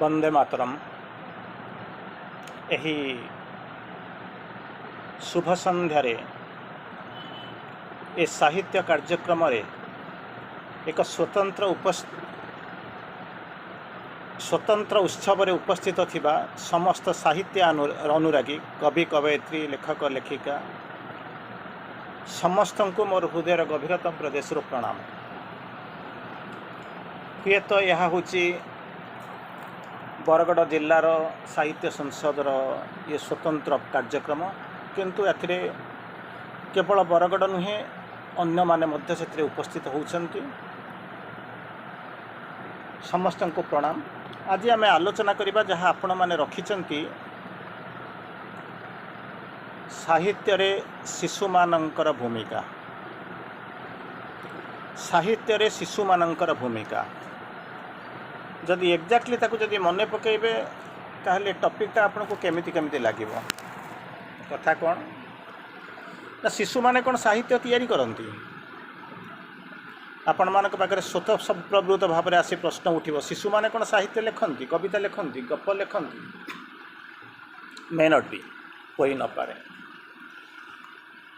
वंदे मातरम। यही शुभ संध्यारे ए साहित्य कार्यक्रम एक स्वतंत्र उत्सव उपस्थित थिबा समस्त साहित्य अनुरागी कवि कवयित्री लेखक लेखिका समस्त को मोर हृदय गभीरतम प्रदेश प्रणाम। हुए तो यह हूँ बरगड़ जिलार साहित्य संसदर ये स्वतंत्र कार्यक्रम, किंतु एथिरे केवल बरगड़ नुहे अन्य माने मध्य से उपस्थित होउछन्ति। समस्त को प्रणाम। आज आम आलोचना करिबा जहाँ आपण माने रखिछन्ति साहित्य रे शिशु मानकर भूमिका। साहित्य रे शिशु मानकर भूमिका जदि एक्जाक्टली ताकू जदि मने पकेबे ताहले टॉपिकटा आपको केमिति लागिबो। कथा कौन ना शिशु माने कौन साहित्य तैयारी करती। आपण मानक पाखरे स्वतः प्रवृत्त भाव में आसी प्रश्न उठिबो, शिशु माने कौन साहित्य लिखती, कविता लिखती, गप लिखती? मे नॉट बी, कोई न पारे।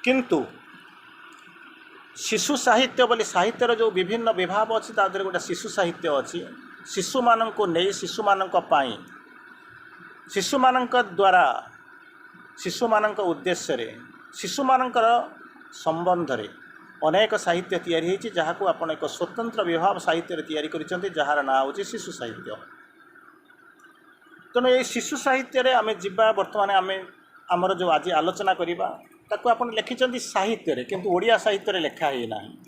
किंतु शिशु साहित्य बोली साहित्यर जो विभिन्न विभाग अच्छी तादर गोटे शिशु साहित्य अच्छी। शिशु मानक नहीं, शिशु मानक पाई, शिशु मानक द्वारा, शिशु मानक उद्देश्य रे, शिशु मानकर संबंध रे अनेक साहित्य तैयारी होती, जहाँ को आपण एक स्वतंत्र विभाग साहित्य तैयारी करिसेंती, जहार ना होची शिशु साहित्य। तेणु ये शिशु साहित्य रे आमे जिबा वर्तमान आमे आमर जो आज आलोचना करिबा ताकू आपण लिखिसेंती साहित्य रे, किंतु ओडिया साहित्य रे लिखा ही नाही।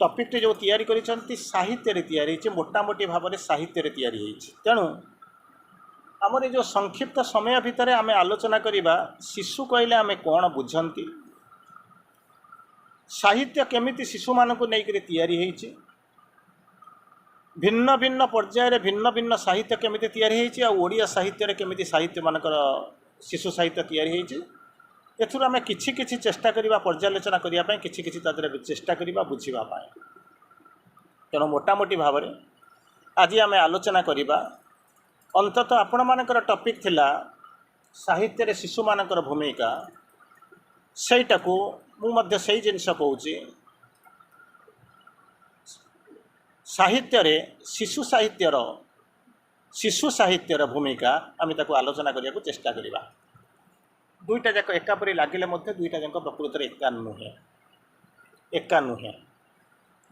टॉपिक टे जो तैयारी करिसेंती साहित्य रे तैयारी होची, मोटामोटी भाव में साहित्य रे तैयारी होची। तेणु आमर जो संक्षिप्त समय भितर आमे आलोचना करिबा शिशु कहले आमे कौन बुझंती, साहित्य केमिति शिशु मानकु नै करी तैयारी होईची, भिन्न भिन्न पर्याय रे भिन्न भिन्न साहित्य केमिति तैयारी होईची, आ ओडिया साहित्य रे केमिति साहित्य मानकर शिशु साहित्य तैयारी होईची। एथुर आमे किछि किछि चेष्टा करिबा, पर्यालोचना करिया पय किछि किछि तादरे चेष्टा करिबा बुझिबा पय। तेणु मोटामोटी भाव में आज आमे आलोचना करिबा। अंततः आपण मानकर टॉपिक थिला साहित्य रे शिशु मानकर भूमिका। सेटाकू मु मध्य सही जिनस कहूची, साहित्य रे शिशु साहित्यर भूमिका आमे ताकू आलोचना करिया को चेष्टा करिबा। दुईटा जाक एकापरी लागिले मध्य दुईटा जाक प्रकृत रे एका नुहे।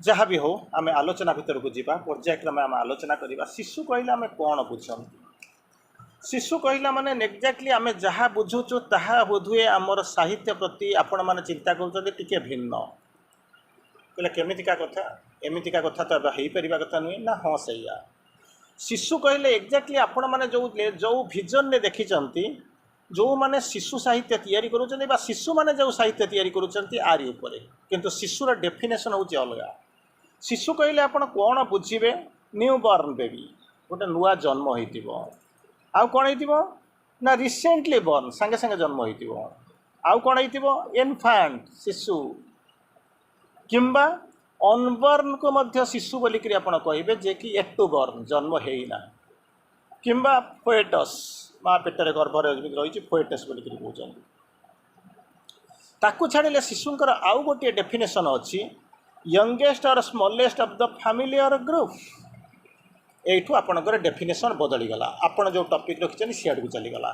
जहाँ भी हो आम आलोचना भितर को जीवा, पर्यायक्रमे आम आलोचना करिबा। शिशु कहला आम कौन बुझंती? शिशु कहला माने एक्जाक्टली आम जहाँ बुझुचु ताहा बोधुए आमर साहित्य प्रति आपण माने चिंता करते टिके भिन्न। कहले केमितिका कथा, एमितिका कथा तो हो पारिबा कथा नुहे ना। हाँ सैया शिशु कहले एक्जाक्टली आपण माने जो विजन ने देखिचंती, जो माने शिशु साहित्य तैयारी करूचंती बा शिशु माने जो साहित्य तैयारी करूचंती आरी उपरे, किंतु शिशुर डेफिनेशन होची अलगा। शिशु कहले आपण कौन बुझिबे? न्यू बॉर्न बेबी, गोटे नुआ जन्म होइतिबो। आउ कौन होइतिबो ना रिसेंटली बॉर्न, संगे संगे जन्म होइतिबो। आउ कौन होइतिबो? इन्फांट शिशु, किंबा अनबॉर्न को मध्य शिशु बोली करी आपण कहिबे जे कि एट टू बॉर्न, जन्म हेइना, किंबा फोएटस, माँ पेटर गर्भर रही फोएटस बोली करी कहउछन। ताकू छाड़िले शिशुंकर आउ गोटे डेफिनेशन अच्छी, यंगेस्ट और स्मॉलेस्ट ऑफ द फैमिली और ग्रुप। एठू आपणकर डेफिनेशन बदलीगला, आपड़ जो टॉपिक रखिछन सियाड़ को चलीगला।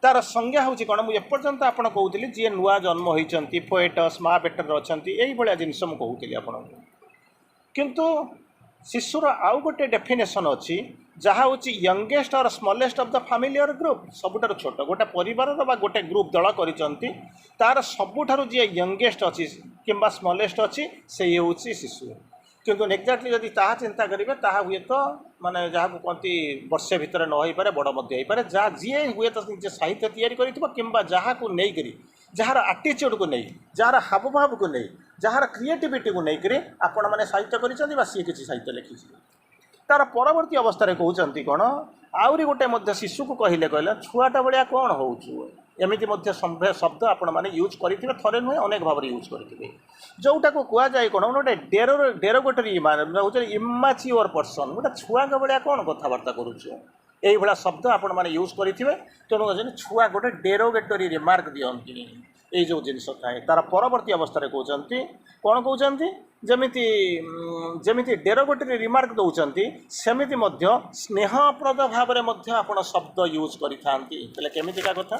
तार संज्ञा हूँ कौन, मुझे एपर्यंत आप कहूली जी नुआ जन्म होती फोएटस माँ पेटर अच्छा यही जिनस मुझे कहूली आपको। किंतु शिशुर आउ गोटे डेफिनेशन अच्छी जहाँ हूँ यंगेस्ट और स्मॉलेस्ट ऑफ द फैमिली और ग्रुप। सबुठार छोट गोटे परिवार गोटे ग्रुप दल कर तार सबुठार जी यंगेस्ट अच्छी किंबा स्मॉलेस्ट अच्छी से हूँ शिशु। किंतु एक्जाक्टली जदि ताहा चिंता करेंगे ताहा हुए तो माने जहाँ को कहती वर्षे भितर न हो पारे, बड़ मध्य हो पारे, जहाँ जी हुए तो निजे साहित्य तैयारी करिंबा जहाँ को नहीं करी, जार आटीट्यूड को नहीं, जार हावभाव को नहीं, जार क्रिएटिविटी को नहीं आपण मैंने साहित्य कर सी किसी साहित्य लिखी। तार परवर्ती अवस्था कहते कौन आउरी गोटे शिशु को कहले छुआटा भाया कौन हो एमती शब्द आपण मैंने यूज करेंगे थे नुहे अनेक भाव यूज करेंगे जोटा को कहुए कौन गोटे डेरोगेटरी इमाच्योर पर्सन गोटे छुआ भाया कौन कथबार्ता करुचु यही शब्द आपण मैंने यूज करेंगे तेणु छुआ गोटे डेरोगेटरी रिमार्क दिखती ये जो जिनस थाए तार परवर्ती अवस्था कहते कौन कहते जमिति जमिति डेरोगेटरी रिमार्क दौरान सेमिति स्नेहप्रद भाव में आप शब्द यूज करें केमितिका कथा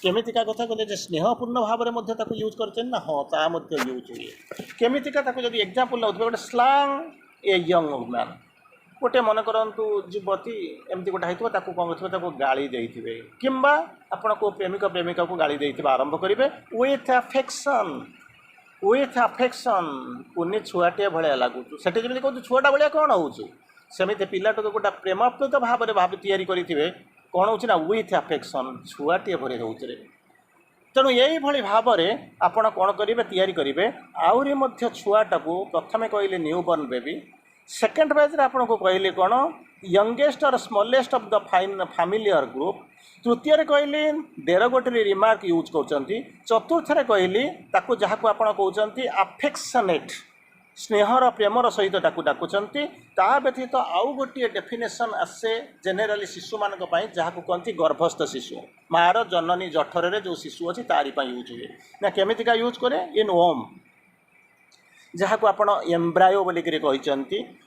केमितिका कथा कहले स्नेहपूर्ण भाव में यूज करते ना हाँ ता यूज हुए केमितिका जब एग्जाम्पल नौ गोटे स्लांग ए यंग मैन गोटे मन करतु युवती एमती गोटे होता कौन कर गाड़ी देते कि आपण को प्रेमिक प्रेमिका को गाड़ी दे आरंभ करेंगे विथ अफेक्शन कुनी छुआटे भाया लगुच से जमी कहूँ छुआटा भाया कौन होमती पिलाटा तो गोटे प्रेमाप्लुत भाव में भाव या कौन हो विथ अफेक्शन छुआटे भरे रोचे तेणु यही भाव में आपड़ कौन करेंगे करेंगे आहरी छुआटा को प्रथम कहले new born baby second phase आपको कहले कौन यंगेस्ट और smallest of the familiar group तृतीय कहली डेरोगेटरी रिमार्क यूज कर चतुर्थ कहली जहाँ को आप कहते अफेक्शनेट स्नेहर प्रेमर सहित डाकुंट ता व्यतीत आउ गोटे डेफिनेशन आसे जेनेराली शिशु मान जहाँ को कहते गर्भस्थ शिशु मार जननी जठर जो शिशु अच्छी तारी यूज हुए ना केमितिका यूज करे इन ओम जहाँ को आपण एम्ब्रायो बोलिक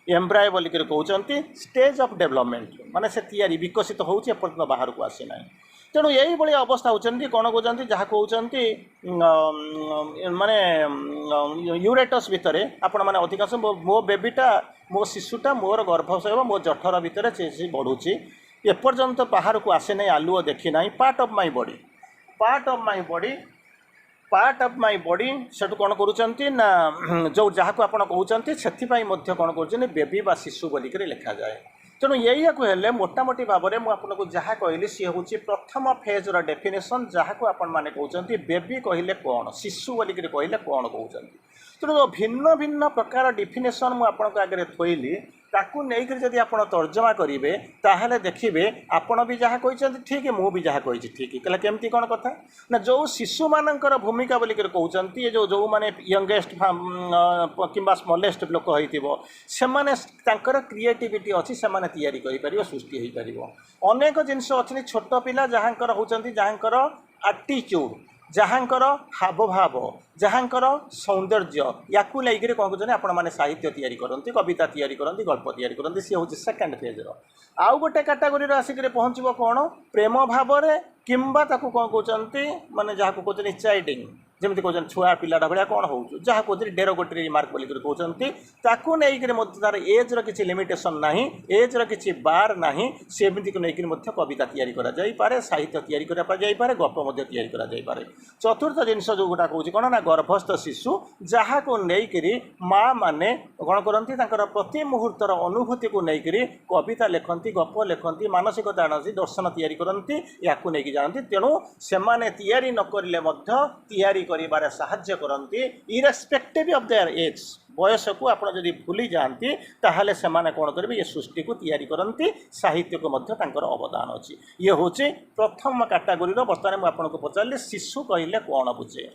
एम्ब्रायो बोलिक कहते स्टेज ऑफ डेवलपमेंट माने से तैयारी विकसित होती बाहर को आसी ना तेणु यही भाई अवस्था होती कौन कहते जहाँ कहते माने यूरेटस भितर आपण मैंने अधिकांश मो बेबीटा मो शिशुटा मोर गर्भशय मो जठर भितर से बढ़ुची एपर्यंत बाहर को आसे ना आलुओ देखी ना पार्ट ऑफ माय बॉडी से कौन करुँच ना जो जहाँ को आप कहते से कौन कर बेबी बा शिशु बोलिक लिखा जाए तेणु यही को हेल्ले मोटामोटी भाव में मुझे जहाँ कहली सी हूँ प्रथम फेज्र डेफिनेशन जहाँ को आपण मैंने कहते बेबी कहले कौन शिशु बोलिक कहले कौन कहते तेणु भिन्न भिन्न प्रकार डेफिनेशन मुझे आगे थोइली ताकू नहीं जदि आप तर्जमा करेंगे ताहले देखिए आपण भी जहाँ कहते ठीक मु भी जहाँ कही ठीक कहला केमती कौन कथा ना जो शिशु मानकर भूमिका बोलिक कहते ये जो मैंने यंगेस्ट कि स्मॉलेस्ट लोक होकर क्रिएटिविटी अच्छी से तैयारी करें सृष्टि हो पार अनेक जिनस अच्छी छोट पिला जहाँकर होती जहाँकर आटिट्यूड जहाँकर हावभाव जहाँकर सौंदर्य या लेकर कौन कहते आपण मैंने साहित्य तैयारी करती कविता तैयारी करती गल्प तैयारी करती सी हूँ सेकेंड फेज्र आउ गोटे कैटेगोरी आसिक पहुँचब कौन प्रेम भाव में किंबा ताकू कौन कहते माने जहाँ को कहते चाइल्डिंग जमी कहते छुआ पिलाटा भाया कौन हो जहाँ कहते डेरोगेटरी रिमार्क बोलिक कहते ताकू नहीं तार एज्र किसी लिमिटेशन ना एज्र किसी बार ना सेमती को लेकिन कविता तैयारी करा साहित्य तैयारी करा गप तैयारी चतुर्थ जिनस जो गोटा कौन कौन ना गर्भस्थ शिशु जहाँ को लेकर माँ मैंने कौन करती प्रति मुहूर्तर अनुभूति को लेकर कविता लिखती गप लिखती मानसिकता आनती दर्शन तैयारी करती या जानती तेणु से तैयारी नकरे करिबारे साहाय्य करती इरेस्पेक्टिव ऑफ देयर एज बयस को आप भूली जाती ताहले से कौन करेंगे ये सृष्टि को तैयारी करती साहित्य को अवदान अच्छी ये हूँ प्रथम कैटेगोरी बर्तमान मुझे पचारि शिशु कहले कौन बुझे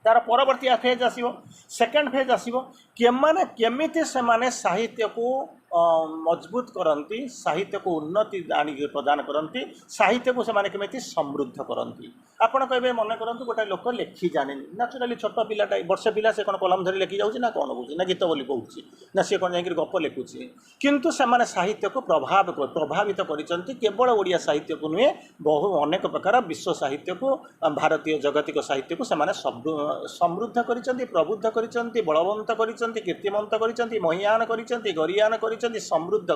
तार परवर्ती फेज आसो सेकेंड फेज आसो केमिति से साहित्य को मजबूत करती साहित्य को उन्नति आनी प्रदान करती साहित्य को से समृद्ध करती आपड़ कहे मन करूँ गोटे लोक लिखी जानी नाचुराली छोट पिलाटा वर्ष पिला से कौन कलम धरी लिखी जाऊँगी ना कौन कौन ना गीत बोली कहूँ ना सी कौन जा गप लिखुची किंतु से साहित्य को प्रभावित करती केवल ओडिया साहित्य को नुहे बहु अनेक प्रकार विश्व साहित्य को भारतीय जगतिक साहित्य को समृद्ध करती प्रबुद्ध करती बलवंत करती कीर्तिमंत करती महियान करती गरियान कर समृद्ध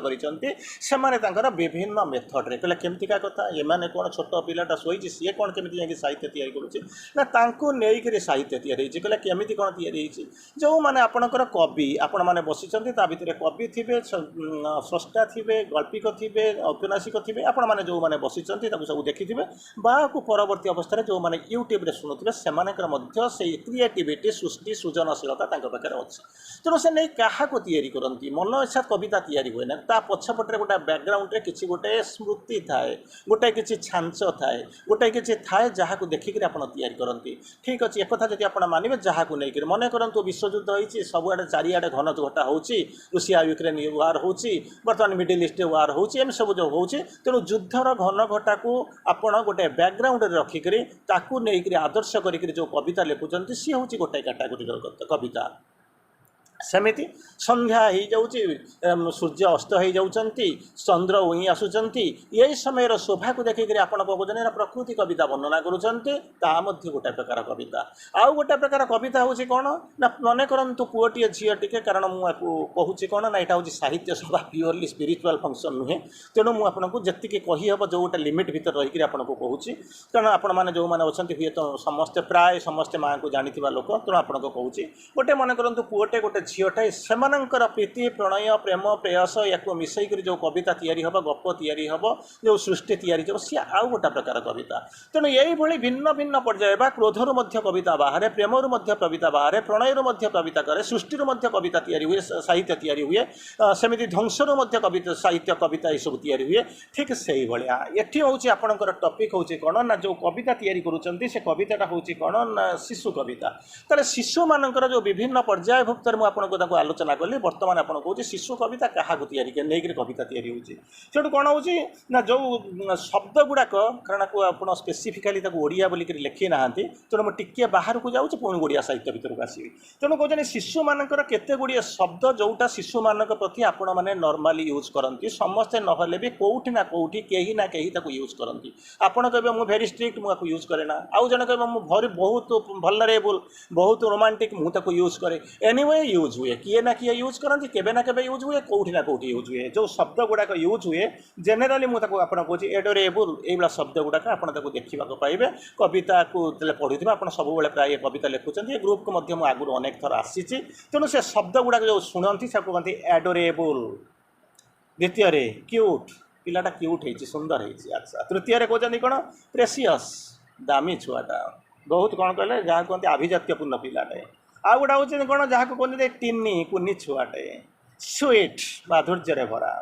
कर विभिन्न मेथड्रे कहले केमतिका कथा ये कौन छोट पिलाटा शोची सी कौन केमी साहित्य तैयारी करुँच साहित्य तैयारी कहले केमी कौन तैयारी जो मैंने आपणकर कवि आपण मैंने बसी भितर कवि थे स्रष्टा थे गल्पिक थे औपन्यासिक थे आपण मैंने जो मैंने बसी सब देखी बाको परवर्ती अवस्था जो मैंने यूट्यूब शुणुवे से क्रिएटिविटी सृष्टि सृजनशीलता पाखे अच्छी तेणु से नहीं क्या तैयारी करती मन इच्छा कविता तैयारी हुए ना ता पछपटे गोटे बैकग्राउंड रे किसी गोटे स्मृति थाए गोटे किसी छांच थाए गोटे किसी थाए जहाँ को देखिक आप तैयारी करती ठीक अच्छे एक जब आप मानवे जहाँ को लेकर मन करूँ विश्वयुद्ध होती सबुआड़े चारिआडे घन घटा हो रूसिया यूक्रेन वार हो बर्तमान मिडिल ईस्ट वार हो सब जो हो तेणु युद्धर घन घटा को आपण गोटे बैकग्राउंड रखिक आदर्श कर जो कविता लिखुंट सी हूँ गोटे कैटागोरी कविता सेमिति संध्या हो जाऊँगी सूर्य अस्त हो जाऊँगी चंद्र उई आसुंच यही समय शोभा को देखिक आपण कौन प्रकृति कविता वर्णना करुँचा गोटे प्रकार कविता आउ गोटे प्रकार कविता हूँ कौन ना मन करूँ पुओटे झील टे कारण मुझे कहूँ कौन ना यहाँ हूँ साहित्य सभा प्योरली स्पिरिचुआल फंक्शन नुहे तेणु मुझे जी कहीहब जो गोटे लिमिट भितर रही आपको कहूँ कारण आपण मैंने जो मैंने अच्छा हुए तो समस्ते प्राय समस्ते माँ को जानी लोक तेणु आपको कहूँ गोटे मन करूँ पुओटे गोटे झीटे से प्रीति प्रणय प्रेम प्रेयस या मिसईक जो कविता तैयारी हम गप तैयारी हम जो सृष्टि तैयारी हो सी आउ गोटे प्रकार कविता तेणु यही भिन्न भिन्न पर्याय क्रोधर कविता बाहर प्रेमर कविता बाहर प्रणयर कविता करे सृष्टिर कविता तैयारी हुए साहित्य तैयारी हुए सेमती ध्वंसर कविता साहित्य कविता सब तैयारी हुए ठीक से ही भाया ये हूँ आपंकर टपिक हूँ कौन ना जो कविता तैयारी करुँच से कविता हूँ कौन ना शिशु कविता तेल शिशु मानकर जो विभिन्न पर्यायभुक्त आपको आलोचना कली बर्तमान आप कहूँ शिशु कविता क्या नहीं कविता तैयारी होती कौन हो ना जो शब्द गुड़ाक कारण को आप स्पेसीफिकाली ओडिया बोलिक लिखी ना तेणु मुझे टिके बाहर को जाऊँ पुणी ओडिया साहित्य भितर को आसवि तेणु कहते शिशु मानकर केते गुड़िए शब्द जोटा शिशु मान प्रति आपण मैंने नॉर्मली यूज करती समस्ते नहले भी कौटी ना कौटी कहीं ना कहीं यूज करती आपड़ कहे मुझे भेरी स्ट्रिक्ट मुझे यूज करे ना आउ जन कहे मुझे बहुत भलरेबुल बहुत रोमांटिक मुझे यूज करे एनीवे यूज हुए किए ना किए यूज करती केबे ना केबे यूज हुए कौटी ना कौटी यूज हुए जो शब्द गुड़ाक यूज हुए जेनेराली मुझे कहूँ एडोरेबुल ये शब्द गुड़ाक आप देखा पाइबे कविता को पढ़ुवा आप सब प्राय कविता लिखुंट ये ग्रुप को आगुरी अनेक थर आसी तेणु से शब्द गुड़ाक जो शुणती से कहते एडोरेबुल द्वितीय क्यूट पिलाटा क्यूट है सुंदर है अच्छा तृतीय कहते कौन प्रेसियस दामी छुआटा बहुत कौन कहले जहाँ कहते आभिजात्यपूर्ण पिलाटे आ गोटा हूँ कौन जहाँ को कहते टिनी कुनी छुआटे स्वीट माधुर्य भरा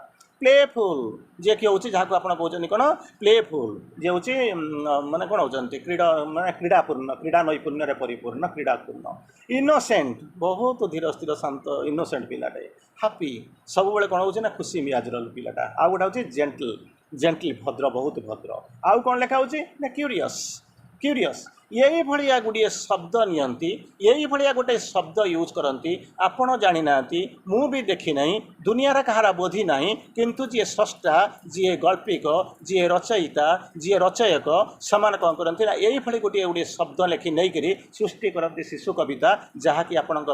प्लेफुल जे कि हूँ जहाँ को आप कहते कौन प्लेफुल जे हूँ माने कौन होती क्रीड़ा माने क्रीड़ापूर्ण क्रीड़ा नैपुण्य परिपूर्ण क्रीड़ापूर्ण इनोसेंट बहुत धीर स्थिर शांत इनोसेंट पिलाटे हापी सब बेले कौन हो खुशी मियाजर पिलाटा आ गोटा हूँ जेंटल भद्र बहुत भद्र आउ कौन लिखा हूँ ना क्यूरियस क्यूरियस यही भाया गोटे शब्द नियंती यही भाया गोटे शब्द यूज करती आपण जानी ना मु भी देखी ना दुनियार कहार बोधी ना किंतु जी स्रष्टा जी गल्पिक जी रचयिता जी रचयक समान कौन करती ना यही भाई गोटे गोटे शब्द लेखि नहीं करी सृष्टि करती शिशु कविता जहाँकि आपण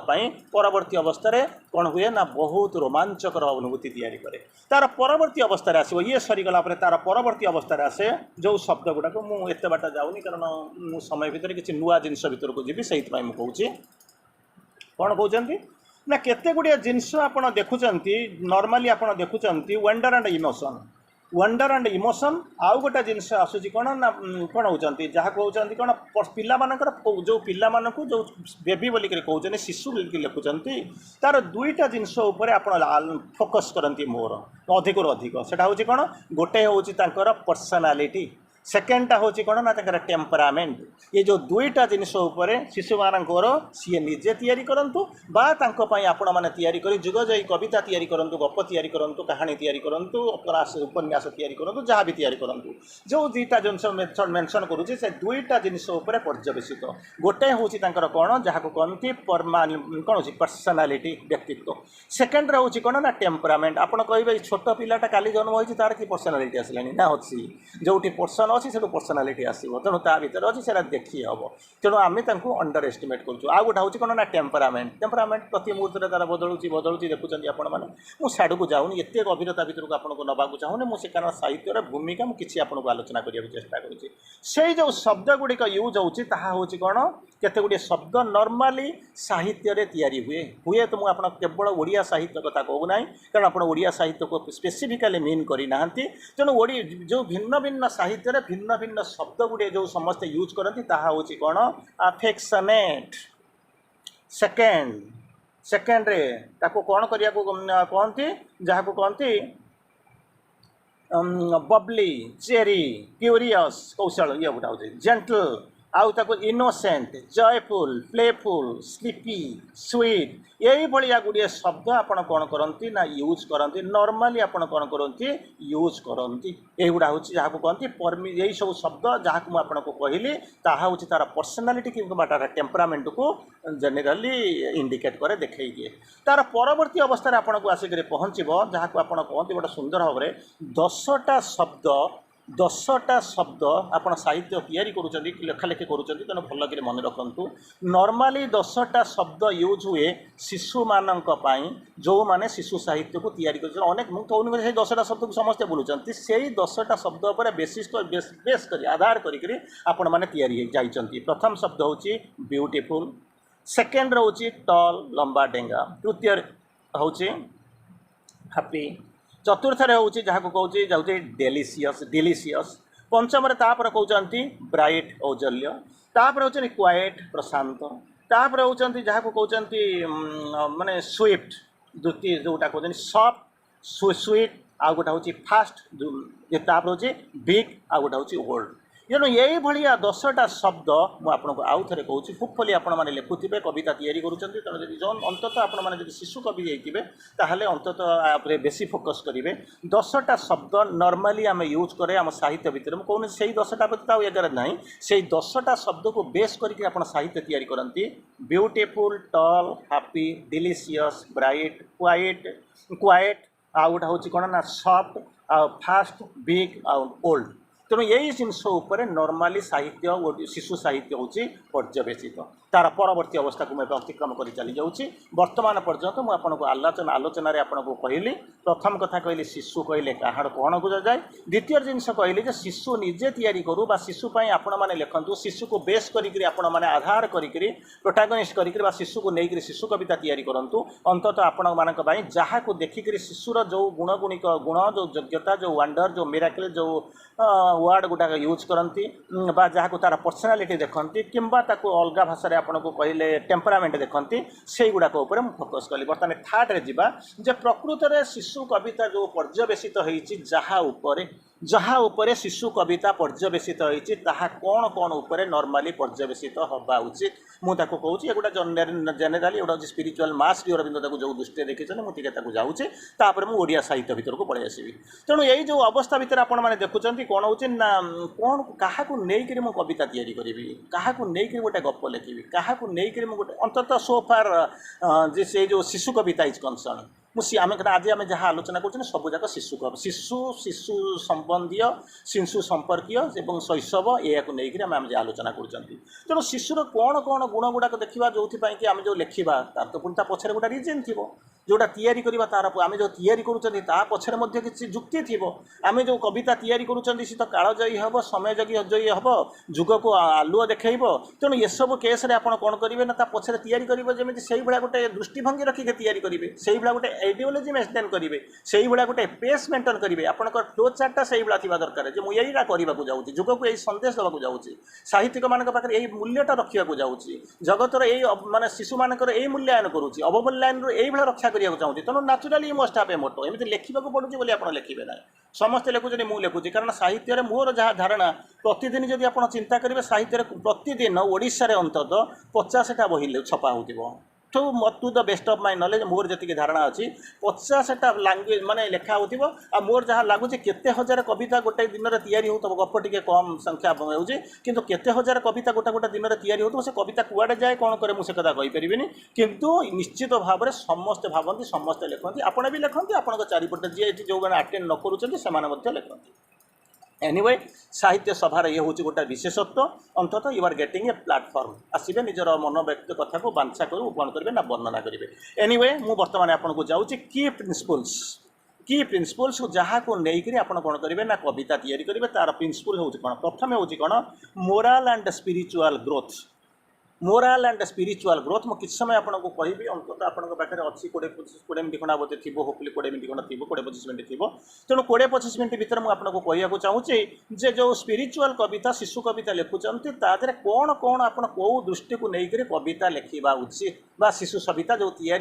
परवर्ती अवस्था कौन हुए ना बहुत रोमांचकर अनुभूति तैयारी करे तार परवर्ती अवस्था आसो ये सरीगला तार परवर्ती अवस्था आसे जो शब्द गुड़ाक मुझे बाट जाऊनी कारण मु समय भितर किसी नुआ जिनस भितर को जी से कहूँ कौन कहते ना केते गुड़िया जिनस आप देखुं नॉर्मली आप देखुं wonder and emotion wonder and emotion आउ गोटे जिनस आसूँ कौन ना कौन होती जहाँ कहते कौन पिलामानकर जो पिलामानकु जो बेबी बोलिक कहते शिशु बोलिक लिखुंट तार दुईटा जिनस आप फोकस करती मोर अधिक अधिक से हूँ कौन गोटे हूँ पर्सनालीटी सेकेंडटा हूँ कौन ना टेम्परामेंट ये जो दुईटा जिनस शिशु मानकर सी निजे तैयारी करूँ आपण मैंने तैयारी कर जुग जाई कविता तैयारी करूँ गप तैयारी करूँ कहानी तैयारी करूँ उपन्यास तैयारी करूँ जहाँ भी तैयारी करूँ जो दुईटा जिनस मेनसन करुँचे से दुईटा जिनस पर्यवेसित गोटे हूँ कौन जहाँ को कहती कौन हो पर्सनालीटी व्यक्तित्व सेकेंड हूँ कौन ना टेम्परामेंट आप कहे छोट पिलाटा काली जन्म होती तार कि पर्सनालीटी आसलानी ना अच्छी जो पर्सन अच्छी से पर्सनालीटी आसो तेणु ता भर अच्छी से देखी हम तेणु आम अंडर एस्टिमेट करूँ आ गोटा हूँ कौन ना टेम्परामेंट प्रति मुहूर्त तार बदलू देखुं आपण मैंने मुझे को जाऊनी एत गभीरता भितर को आपको नवाक चाहूनी मुझे कारण साहित्य भूमिका मुझे आपको आलोचना करने चेष्टा करुँचे जो शब्द गुड़िक यूज होती कौन केते गुड़िए शब्द नॉर्मली साहित्य तैयारी हुए तो मुझे केवल ओडिया साहित्य कथा कहूना कारण आप ओडिया साहित्य को स्पेसिफिकाली मीन करना तेणु जो भिन्न भिन्न साहित्य भिन्न भिन्न शब्द गुड़े जो समस्ते यूज करती हूँ कौन अफेक्शनेट सेकेंड सेकेंड रे ताको कौन करिया को कहती जहाँ को कहती बबली चेरी क्यूरियस कौशल ये गोटा हूँ जेंटल आउ ताको इनोसेंट जयफुल प्लेफुल स्लीपी स्वीट यही भाया गुड़िए शब्द आपड़ कौन करती ना यूज करती नॉर्मली आपड़ कौन करती यूज करती युवा हूँ जहाँ को कहती यही सब शब्द जहाँ को मुझे आपको कहली ताहा हूँ तार पर्सनालीटी कि तार टेम्परामेंट को जेनेराली इंडिकेट करे देखई दिए तार परवर्ती अवस्था आपन को आसिक पहुँचब जहाँ को आप कहते गोटे सुंदर भाव में 10टा शब्द आपन साहित्य तैयारी करूछंती लेखालेखी करूछंती तेणु भल कि मन रखु नॉर्मली 10टा शब्द यूज हुए शिशु मानक पाई जो माने शिशु साहित्य को तैयारी कर अनेक मुक्त होनी से 10टा शब्द को समस्ते बोलुचंती से 10टा शब्द पर बेस कर आधार करी आपण माने तैयारी जाइचंती प्रथम शब्द होची ब्यूटीफुल सेकेंड रोची टॉल लंबा डेंगा तृतीय होची हैप्पी चतुर्थ हूँ जहाँ को कहूँ जाऊँ डेलीसीयस डिलीसीयस पंचम तापर कहते ब्राइट औजल्य तापर हूँ क्वाइट प्रशांत तापर हूँ जहाँ को कहते माने स्विफ्ट द्वितीय जोटा कहते सॉफ्ट स्वीट आउ गोटा हूँ फास्ट तापर हूँ बिग आउ गोटा हूँ ओल्ड तेणु यही भाया 10टा शब्द मुझे आउ थे कहूँ होपफुली आपण मैंने लिखुवे कविता तैयारी करुँच तेणु अंततः आपण मैंने शिशु कवि होते ताहले अंततः बेसी फोकस करेंगे 10टा शब्द नॉर्मली आम यूज करें आम साहित्य भितर कौन से 10टा प्रति एगार ना से 10टा शब्द को बेस करके आप साहित्य तैयारी करती beautiful tall happy delicious bright quite आउ गोटा हूँ कौन ना सॉफ्ट फास्ट बिग आउ ओल्ड तेणु यही जिनस नॉर्मली साहित्य शिशु साहित्य हूँ पर्यवेसित तार परवर्ती अवस्था को मैं अतिक्रम कर चली जाऊँगी वर्तमान पर्यंत मुझे आलोचन आपको कहली प्रथम कथा कहली शिशु कहले कहाड़ कौन बुझा जाए द्वितीय जिनस कहली शिशु निजे तैयारी करूँ शिशुपाई आपण मैंने लिखु शिशु को बेस करी आपण मैंने आधार करी प्रोटागनिस्ट करी शिशु को लेकर शिशु कविता तैयारी करूँ अंततः आपण मान जहाँ को देखिक शिशुर जो गुणगुणिक गुण जो योग्यता जो वंडर जो मिराकल जो वर्ड गुटाक यूज करती जहाँ को तार पर्सनालीटी देखती किंबा अलग भाषा आपन को कहले टेम्परामेंट देखती से गुड़ाक फोकस कली बर्तमान थार्ड रे जीवा जे प्रकृत में शिशु कविता जो पर्यवेसित होती जहाँ उपरे शिशु कविता पर्यवेसित होती कौन कौन उपरे नॉर्मली पर्यवेसित हवा उचित मुझे कहूँ ये गोटा जेनेराली गोटा स्पिरिचुअल मास श्री अरविंद जो दृष्टि देखी मुझे जाऊँचे तापर मुझे ओडिया साहित्य भितर को पलि आसवि तेणु यही जो अवस्था भितर आपण मैंने देखुं कौन हो कौन क्या लेकर मुझे कविता तैयारी करी क्या गोटे गप लिखी क्या गोटे अंततः सोफार जे से जो शिशु कविता इज कंसर्न आम आज आम जहाँ आलोचना कर सब जाक शिशु शिशु संबंधी शिशु संपर्कीय और शैशव या नहीं आम आलोचना कर तेणु शिशुर कौन कौन गुण गुड़ाक देखा जो कि आम जो लिखा तार तो पुणी पचर गोटा रिजन थी जोटा तैयारी करवा तार आम जो तैयारी करुँच पछरे मध्य किसी जुक्ति थी आम जो कविता तैयारी करुँच सी तो कालजयी हम समय जयी हम जुग को आलुआ देखब तेणु ये सब केस आप कौन करेंगे ना पछरे तैयारी करेंगे जमी से गोटे दृष्टिभंगी रखिक तैयारी करेंगे से गोटे आइडियोलोजी मेंटेन करेंगे से गोटे पेस मेंटेन करेंगे आप फ्लो चार्टा से थी दरकार जो मुझे यही करने जाऊँगी जुग को यही संदेश देवाक जाऊँगी साहित्यिक मान पाखे यही मूल्यटा रखा जाऊँगी जगतर यही मानने शिशु मानकर यही मूल्यायन करुँच अवमूल्यायन यही रक्षा करने चाहूँगी तेणु नाचुराली मस्ट हाव ए मोटो एमती लिखा पड़ूँ बोली आप लिखे ना समस्ते लिखुं मुझे लिखुची कारण साहित्य मोर जहाँ धारणा प्रतिदिन जब आप चिंता करेंगे साहित्य प्रतिदिन ओडिशा रे अंतत 50टा बही छपा हो to the best of my knowledge मोर जी धारणा अच्छी 50टा लैंग्वेज माने लिखा हो मोर जहाँ लगुच केते हजार कविता गोटे दिन में तैयारी हो गप टे कम संख्या होगी किंतु केते हजार कविता गोटे गोटे दिन में तैयारी हो से कविता कुआड़े जाए कौन करे मुझे कथा कहीपरि किंतु निश्चित भाव में समस्ते भावती समस्ते लिखती आपड़ भी लिखती आपंक चारिपटे जी जो मैंने अटेंड न करुँच लिखती एनीवे साहित्य सभार ये हूँ गोटे विशेषत्व अंततः you are getting a platform आसवे निजर मन व्यक्त कथा को बांछा करूँ कौन करेंगे ना वर्णना करेंगे एनीवे मु बर्तमान आपको जाऊँगी की प्रिंसिपल्स जहाँ को लेकर आप कौन करेंगे ना कविता तैयारी करेंगे तार प्रिंसिपल हूँ कौन प्रथम हूँ कौन morale and spiritual growth morale and spiritual growth मु किस समय आपको कहि अंत आपको पाखे अच्छी 20 मिनट खंडा बोधे थी होपली 20 मिनट खंड थी 20-25 मिनट थी तेणु 20-25 मिनट भितर मुझे कहूँ चाहूँगी जे जो स्पिरिचुअल कविता शिशु कविता लिखुंट तादे कौन कौन आप कौ दृष्टि को लेकर कविता लिखा उचित बा शिशु सविता जो या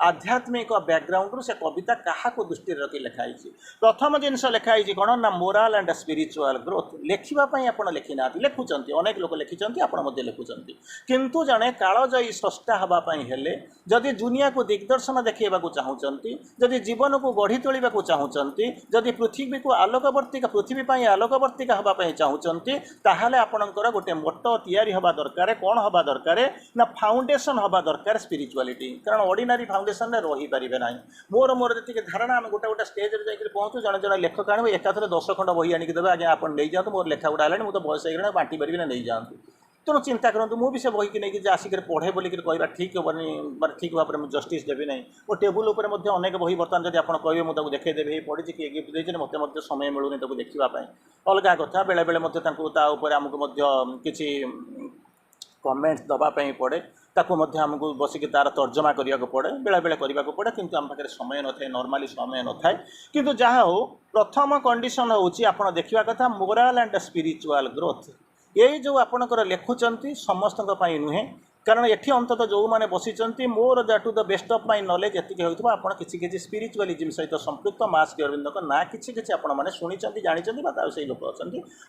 आध्यात्मिक बैकग्राउंड से कविता क्या दृष्टि रखी लिखाई प्रथम जिनस लिखाई कौन ना मोराल एंड स्पिरिचुअल ग्रोथ लिखापी आप लिखि ना लिखुंट अनेक लोक लिखिं आप लिखुंट किंतु जड़े कालजयी स्रष्टा हाँपाई हेले जदि दुनिया को दिग्दर्शन देखा चाहूँगी जदि जीवन को गढ़ी तोड़ा चाहूँगी जदि पृथ्वी को आलोकवर्तिका पृथ्वी आलोकवर्तिका हाँपाई चाहूँगी ताहले आपणकर गोटे मोटो तैयारी हवा दरकार कौन हवा दरकार ना फाउंडेशन हवा दरकार स्पिरिचुआलिटी कारण ऑर्डिनरी फाउंडेशन रही पारे ना मोर मोर जी धारणा आम गोटे गोटे स्टेज जाकर पहुँचू जड़े जड़े लेखक आने एकाथरे 10 खंड बही आनिक देवे आज्ञा आप नहीं जातु मोर लेखा गुड़ा है मुझे बयस हो बांटी पारि ना नहीं जातु तेणु चिंता करूँ मुझे से बही नहीं आसिक पढ़े बोलिक कहवा ठीक हेनी ठीक भाव में जस्टिस देवी ना वो टेबुल उपर अनेक बही बर्तमान जब आप कहे मुझे देखदेवी पढ़ी किए गिफ्ट देते मत समय मिलूनी देखापी अलग कथा बेले बेले आमको किसी कमेंट्स दवापाई पड़े ताकू आमको बसिक तार तर्जमा करने को पड़े बेले बेले करने को पड़े किंतु आम पाखे समय न थाए नॉर्मली समय न थाए किंतु जहाँ हो प्रथम कंडीशन होची आप देखा कथा मोराल एंड स्पिरिचुअल ग्रोथ ये जो आपणकर लिखुंट समस्त नुहे कारण ये अंतत जो मैंने बसी more that to the best of my knowledge ये आप किसी स्पिरिचुअलिज्म सहित संपृक्त माँ श्री अरविंद ना कि आपने शुणी जानते से लोक अच्छा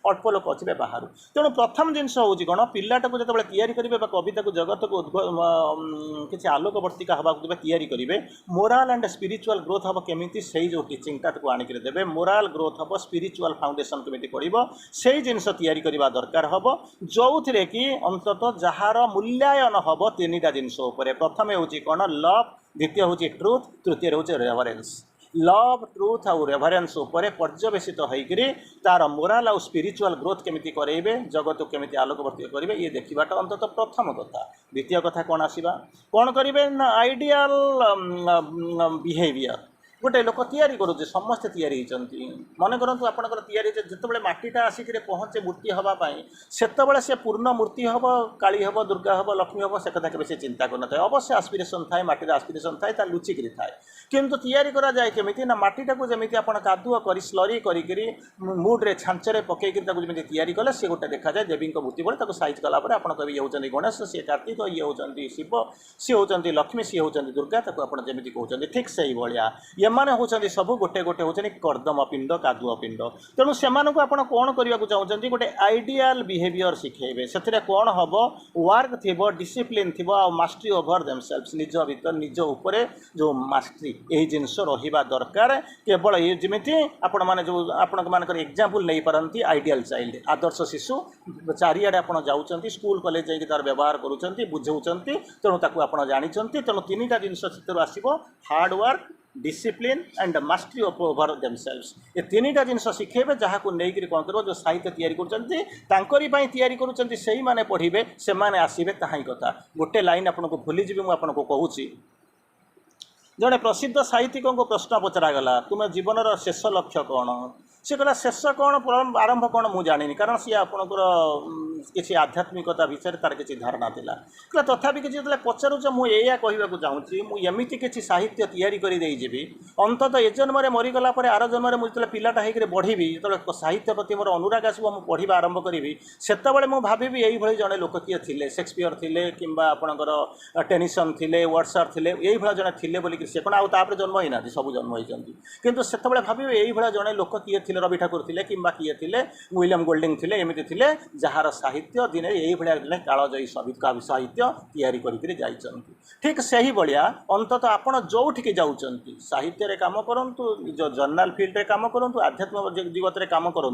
अल्प लोक अच्छे बाहर तेणु प्रथम जिनस हूँ कौन पिलाटा को जो तैयारी करेंगे कविता को जगत को किसी आलोकवर्तिका हवा तैयारी करेंगे मोराल एंड स्पिरिचुअल ग्रोथ हम केमी से जो टीचिंगटा को आणिक देवे मोराल ग्रोथ हम स्पिरिचुअल फाउंडेशन केमी पड़ो से जिनस तैयारी करवा दरकार हम जो थे कि अंतत जार मूल्य हम 3टा जिनस प्रथम हूँ कौन लव द्वितीय हूँ ट्रुथ तृतीय हूँ रेभरेन्स लव ट्रुथ आउ रेभरेन्स पर्यवेसित होकर तार मोराल आउ स्पिरिचुअल ग्रोथ केमी करेंगे जगत को केमी आलोकवर्तिक करेंगे ये देखाटा अंतत प्रथम कथा द्वितीय कथा कौन आसवा कौन करेंगे ना आइडियल बिहेवियर गोटे लोक तैयारी करुचे समस्ते तैयारी होती मन करूँ आपंकर तैयारी जिते मटीटा आसिक पहुँचे मूर्ति हाँपाई से पूर्ण मूर्ति हम काली हम दुर्गा हम लक्ष्मी हम से कथा के चिंता करना अवश्य आस्पिरेसन थाए माटी आस्पिरेसन थाए लुचिक थाए किंतु तैयारी करा जाए केमी ना मटीटा को जमी आप कादुआ कर स्लरी करी मुड्रे छांचरे पकईकि जमी तैयारी कले सी गोटे देखा जाए देवी मूर्ति भले सैज कलापर आप ये होती गणेश सी कार्तिक ये होती शिव सी होती लक्ष्मी सी होती दुर्गा आप जमी कहते ठीक से भाया एमाने होचंदी सब गोटे गोटे होचंदी कर्दम पिंड कादुआ पिंड तेणु से आप कौन करने को चाहते गोटे आइडियल बिहेवियर शिखेबे से कौन हम वर्क थी डिसिप्लिन थी मास्टरी ओवर देमसेल्व्स निज भीतर निज उपर जो मास्टरी यही जिनस रहा दरकार केवल ये जमी आपण मैंने जो आपण मानकर एग्जांपल नहीं पारती आइडियल चाइल्ड आदर्श शिशु चारिआडे आप जाऊँच स्कूल कॉलेज जाकि तार व्यवहार करुँच बुझाऊँच तेणु ताकू आप जानते तेणु 3टा जिनस आसो hard work discipline and mastery over themselves ये 3टा जिनस शिखेबे जहाँ को लेकर कौन कर जो साहित्य तैयारी करुँच तैयारी करुँच से मैंने पढ़े से मैंने आसबे ता ही कथा गोटे लाइन आपको भूलीजी मुझे कहूँ जड़े प्रसिद्ध साहित्यिक को प्रश्न पचरागला तुम जीवन शेष लक्ष्य कौन सी कहला शेष कौन आरंभ कौन मुझे जानी कारण सी आपणकर किसी आध्यात्मिकता विषय तार किसी धारणा थिला तथापि किसी जो पचारूच मुझे कहवाक चाहूँगी मुझे किसी साहित्य तैयारी करदेजी अंततः ए जन्म मरीगला आर जन्म मुझे पिलाटा होकर बढ़ी जो साहित्य प्रति मोर अनुराग आसो मुझे पढ़ा आरंभ करी से भावी यही जड़े लोक किए थे शेक्सपियर थे कि आपणकर टेनिसन थे वर्डसर थे यही जड़े थे बोलिक से कौन आउे जन्म ही ना सब जन्म होती कितु से भावी यही जड़े लोक किए थे रवि ठाकुर थे कि किए थे विलियम गोल्डिंग थे एमती थे जार साहित्य दिन यही जड़े कालजयी साहित्य तैयारी करके जाइए ठीक से ही भाया अंततः आपड़ जो जाऊँच साहित्य काम करूँ जो जर्नाल फिल्ड रे काम करूँ आध्यात्मिक जगत में काम करूँ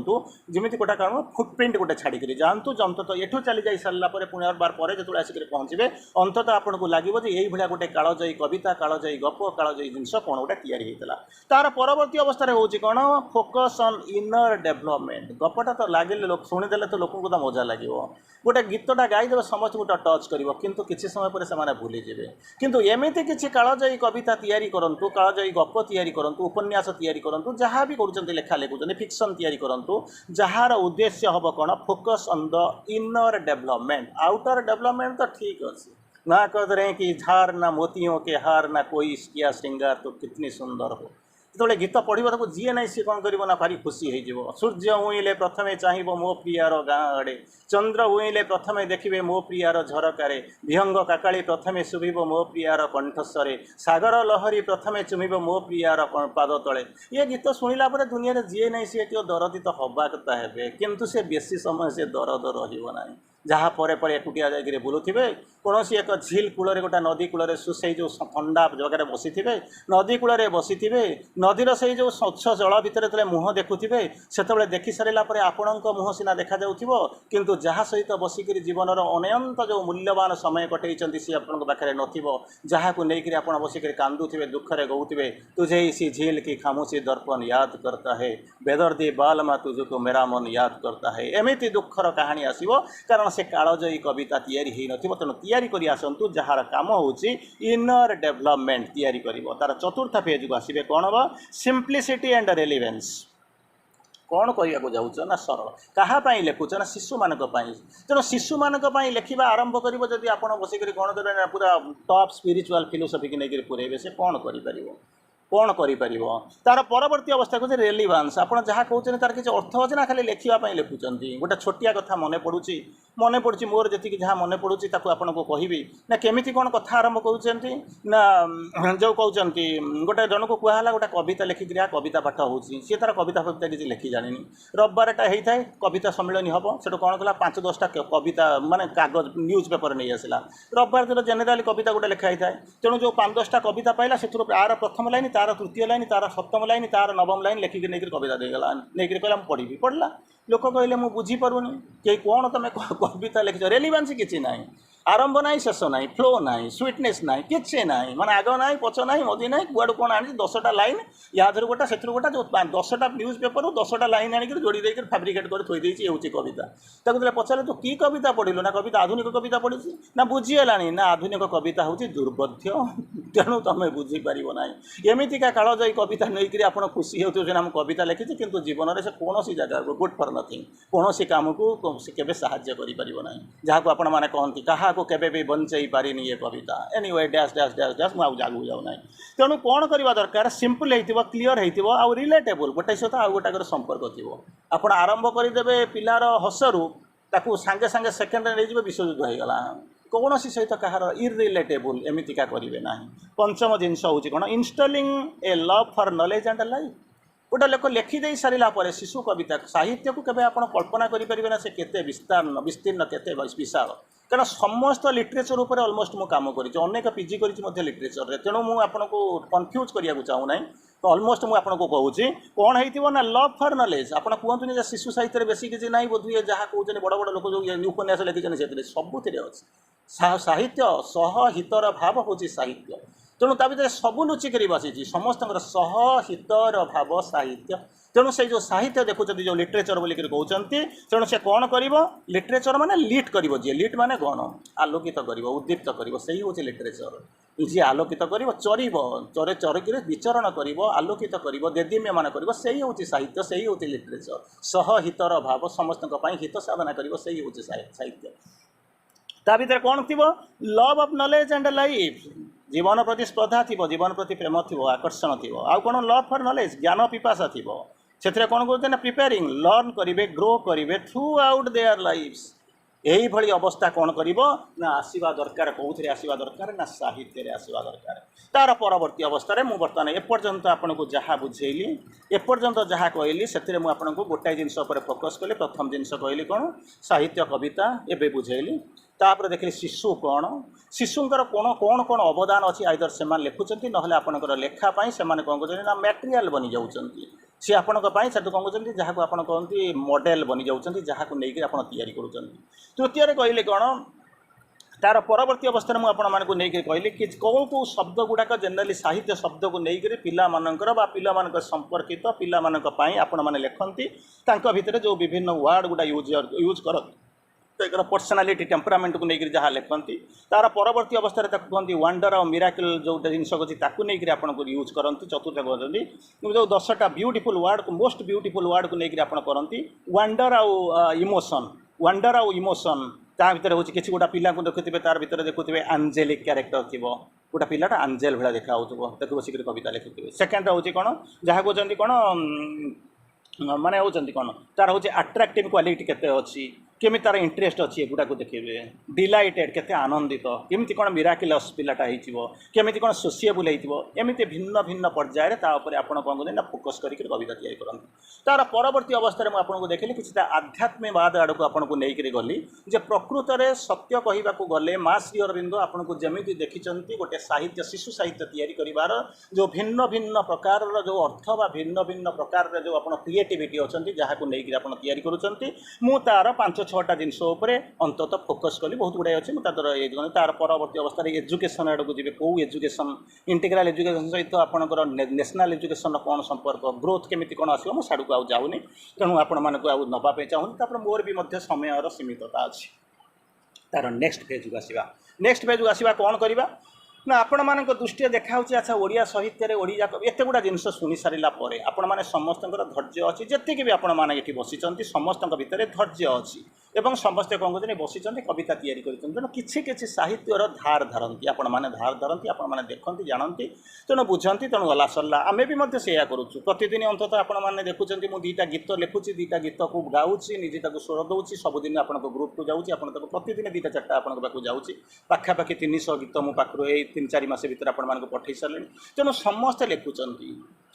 जमी गोटे कारण फुटप्रिंट गोटे छाड़ी जातु अंततः एठू चली जा सारापर पुनर्बार पर जो आसिक पहुँचे अंततः आपको लगे यही गोटे कालजयी कविता कालजयी गप कालजयी जिनस कौन गोटे तैयारी होता तार परवर्ती अवस्था हूँ कौन फोकस ऑन इनर डेवलपमेंट गपटा तो लगे शुणीदे तो लोक तो मजा लगे କରିବ। गोटे गीतटा गाईदेव समस्त गोटे टच कर किंतु किसी समय पर से भूलीजे किंतु एमती किसी कालजयी कविता तैयारी करूँ कालजयी गप तैयारी करूँ उपन्यास तैयारी करूँ जहाँ भी कर लेखा लिखुं फिक्शन तैयारी करूँ जार उद्देश्य हम कौन focus on the inner development outer development तो ठीक अच्छे ना कह रहे कि झार ना मोतियों के हार ना कोई किया श्रृंगार तो कितनी सुंदर हो जो गीत पढ़ो ताको जीए ना सी कौन कर भारी खुशी हो सूर्य उईले प्रथमे चाहब मो प्रियार गाँ आड़े चंद्र उईले प्रथमे देखिए मो प्रियार झरकार विहंग काकाली प्रथमे शुभिब मो प्रियार कंठस्वरे सागर लहरी प्रथमे चुमिब मो प्रियार पाद तले ये गीत शुणिला दुनिया जीए ना सी दरदी तो हवा कथा है किंतु से बेसी समय से दरद रहा जहाँ पर एकुटिया जाकर बुलूवे कौन सी एक झील कूल गोटे नदी कूल सुसई जो ठंडा जगह बसी थे नदी कूल बसी थे नदीर से जो स्वच्छ जल भितर जो मुह देखुवे से देखी सारा आपण मुह सीना देखा किंतु जहाँ सहित बसिक जीवन अनंत जो मूल्यवान समय कटे सी आपण पाखे नहाँ को लेकर आप बसिक कांदुवे दुखरे गौवे तुझे इसी झील की खामोशी दर्पण याद करता है बेदर्दी बालमा तुझको मेरा मन याद करता है एमती दुखर कहानी आसो कारण से कालजयी कविता तैयारी हो न तेणु तैयारी करी आसतु जार काम होची इनर डेवलपमेंट तैयारी करिवो तार चतुर्थ पेज को आसिबे कौन हम सिंप्लिसिटी एंड रेलिवेंस कौन कहवाक जाऊच ना सरल क्या लिखुच ना शिशु मानक तेणु शिशु मानक लिखा आरंभ कर आप बसिक कौन कर पूरा टॉप स्पिरिचुअल फिलोसफी की नहीं पूरे से कौन कौन कर तार परवर्ती अवस्था को रेलिवेंस आप जहाँ कहते तार किसी अर्थ अच्छे ना खाली लिखापी लिखुंट गोटे छोटिया कथा मन पड़ी मोर जी जहाँ मन पड़ी आपन को कहबी ना केमी कौन कथा आरंभ कर जो कहते गोटे जन को कहला गोटे कविता लिखिक कविता पाठ हो सी तार कविता फविता किसी लिखि जानी रविवारटा होता है कविता सम्मिलन हम से कौन कला 5-10टा कविता माने कागज न्यूज पेपर नहीं आसला रविवार दिन जेनेराली कविता गोटे लिखाई था तेणु जो 5-10टा कविता पाइला से आर प्रथम लाइन तार तृतीय लाइन तार सप्तम लाइन तार नवम लाइन लिखिक नहीं कविता देगला नहीं कहला पढ़ी पढ़ला लोक कहले मु बुझीपारूनी कि कौन तुम कविता लिख रेलिवेंस किसी ना आरंभ ना शेष ना फ्लो ना स्वीटनेस ना कि ना माने आग ना पछ ना मदी ना कुआड़ कौन आनी 10टा लाइन या गोटा से गोटा जो 10टा न्यूज पेपर 10टा लाइन आणिक जोड़ी देकर फैब्रिकेट कर थोड़ी ये हूँ कविता ताको पचारे तो कि कविता पढ़लु ना कविता आधुनिक कविता पढ़ी ना बुझीगला ना आधुनिक कविता हूँ दुर्बोध्य तेणु तुम बुझीपार ना एमतीका कालजयी कविता नहीं आप खुशी होते आम कविता लिखी किंतु जीवन में से कौन जगह गुड फॉर नथिंग कौन काम को केवे साहाय्य करें जहाँ को आपण मैंने कहती क्या केवे भी बंचई पारिनी ये कविता anyway dash dash dash dash मुझे जागू जाऊना तेणु कौन करवा दरकार सिंपल हो क्लीयर हो रिलेटेबल गोटे सहित आउ गोटाकर संपर्क थी आप आरंभ करदे पिलार हसरू ताकू सांगे सांगे सेकेंड नहीं विश्वयुद्ध होगा कौन सहित कहार इरिलेटेबल एमतीका करेंगे ना पंचम जिनस हूँ कौन installing A love for knowledge and life गोटे लोक लिखिदे सारा शिशु कविता साहित्य को केवे आप कल्पना करेंगे ना से केते विस्तीर्ण केते विशाल कारण समस्त लिटरेचर उपर अलमोस्ट मु काम करेक पीजी कर लिटरेचर तेणु मुझको कन्फ्यूज करने चाहूना तो अलमोस्ट मुझे कहूँ कौन हो ना लव फॉर नॉलेज आप कहतुनि शिशु साहित्य बेसी किसी ना बोधे जहाँ कहते बड़ बड़ लोक जो उपन्यास लिखिं से सबुति अच्छे साहित्य सहहितर भाव हूँ साहित्य तेणु ता भर सबू लुचिक बसी समस्त सहहितर भाव साहित्य तेणु से जो साहित्य देखुं जो लिटरेचर बोलिक कहते तेणु से कौन कर लिटरेचर माने लीट कर जी लीट माने कौन आलोकित कर उद्दीप्त कर से हूँ लिटरेचर जी आलोकित कर चर चरिक विचरण कर आलोकित कर देदीम्यमान कर से हूँ साहित्य से हूँ लिटरेचर सहहितर भाव समस्त हित साधना कर से हूँ साहित्य ता भर कौन थी love of knowledge and life जीवन प्रति स्पर्धा थी जीवन प्रति प्रेम थी आकर्षण थी आउ कौन लव फॉर नॉलेज ज्ञान पिपासा थी से कौन कहते हैं प्रिपेयरिंग लर्न करेंगे ग्रो करेंगे थ्रू आउट देयर लाइफ्स यही भली अवस्था कौन कर ना आसवा दरकार कौन आसवा दरकार ना साहित्य आसवा दरकार तार परवर्ती अवस्था मुझे बर्तमान एपर्यंत आपन को जहाँ बुझेली एपर्यंत जहाँ कहली से मुझे गोटाए जिनस फोकस कली प्रथम जिनस कहली कौन साहित्य कविता एवं बुझेली तापर देखिए शिशु कौन शिशुंर कौन कौन कौन अवदान अच्छी आइदर से लिखुंट ना आपंकर लेखापी से कौन कर मटेरियल बनी जाऊँच सी आपण कौन कहते जहाँ को आप कहते मॉडल बनी जाऊँच जहाँ को लेकिन आप तैयारी कर तृतीय कहले कौन तार परवर्ती अवस्था मुझे नहीं कहली कि कौ कौ शब्द गुड़ाक जेनेराली साहित्य शब्द को लेकर पिलामानकर बा पिलामानकर संपर्कित पिलामानक आपण मैंने लिखती भितर जो विभिन्न वार्ड गुड़ा यूज कर पर्सनालीटी टेम्परामेंट को लेकर जहाँ लिखती तार परवर्ती अवस्था कहते वंडर और मिराकल जो जिनस अच्छी ताकू नहीं आपको यूज करती चतुर्थ कहते जो 10टा ब्यूटीफुल वर्ड को मोस्ट ब्यूटीफुल वर्ड को लेकर आप करती वंडर आउ इमोशन वंडर आउ इमोशन ता भर हूँ कि गोटा पिला देखुए तार भर देखुए आंजेलिक क्यारेक्टर थी गोटा पिलाटा आंजेल भाया देखा हो बसिक कविता लिखुए सेकेंड हूँ कौन जहाँ कहते कौन माने होचंती कौन तार हूँ अट्राक्टिव क्वालिटी केते अच्छी केमी तार इंटरेस्ट अच्छी एगुड़ा को देखिए डिलाइटेड केते आनंदित केमी कौन मिराकिलस पिलाटा होमी कौन सोसीएबल होमती भिन्न भिन्न पर्यायर तापर आप कौन करें फोकस करके कविता तैयारी करते तार परवर्ती अवस्था में आपको देखिए कि आध्यात्मिकवाद आड़ को आपको लेकर गली जे प्रकृत में सत्य कहवाक गले माँ श्री अरविंद आपको जमी देखी गोटे साहित्य शिशु साहित्य तैयारी करार जो भिन्न भिन्न प्रकार जो अर्थ बा भिन्न भिन्न प्रकार जो आप क्रिएटिविटी अच्छा जहाँ को लेकर आप तैयारी करूँ तार 5-6टा जिन अंततः फोकस कली बहुत गुड़ाए अच्छे मुझे तार परवर्ती अवस्था एजुकेशन आड़ को जी कौ एजुकेशन इंटीग्राल एजुकेशन सहित आपंकर नेशनल एजुकेशन कौन संपर्क ग्रोथ केमी कौन आसो मुझे साड़ू आउ जाऊनी तेणु आपण मानक आउ नापी चाहूँगी मोर भी समय सीमितता अच्छी तार नेक्स्ट पेज को आसवा नेक्स्ट पेज को आसवा कौन करवा ना आपण मान दृष्टि देखा अच्छा ओडिया साहित्य ओडिया एत गुड़ा जिन शुणी सारा आपण मैंने समस्त धैर्य अच्छी जी भी आपण मैंने बसी समस्त भितर धैर्य अच्छी एवं समस्ते कौन कहते बसी कविता तैयारी तेणु कि साहित्यर धार धरती आपण मैंने धार धरती आपण मैंने देखती जानती तेणु बुझंती तेणु गला सरला आमे भी सैया करुँ प्रतिदिन अंततः आपण मैंने देखुं मुझे 2टा गीत लिखुची 2टा गीत को गाँची निजे स्वर दूसरी सबुदिन आप ग्रुप को जाऊँगी आप प्रतिदिन 2टा 4टा आपको पाक जाऊँगी पाखापाखि 300 गीत मो पाखु 3-4 मास भर आप पठे सारे तेणु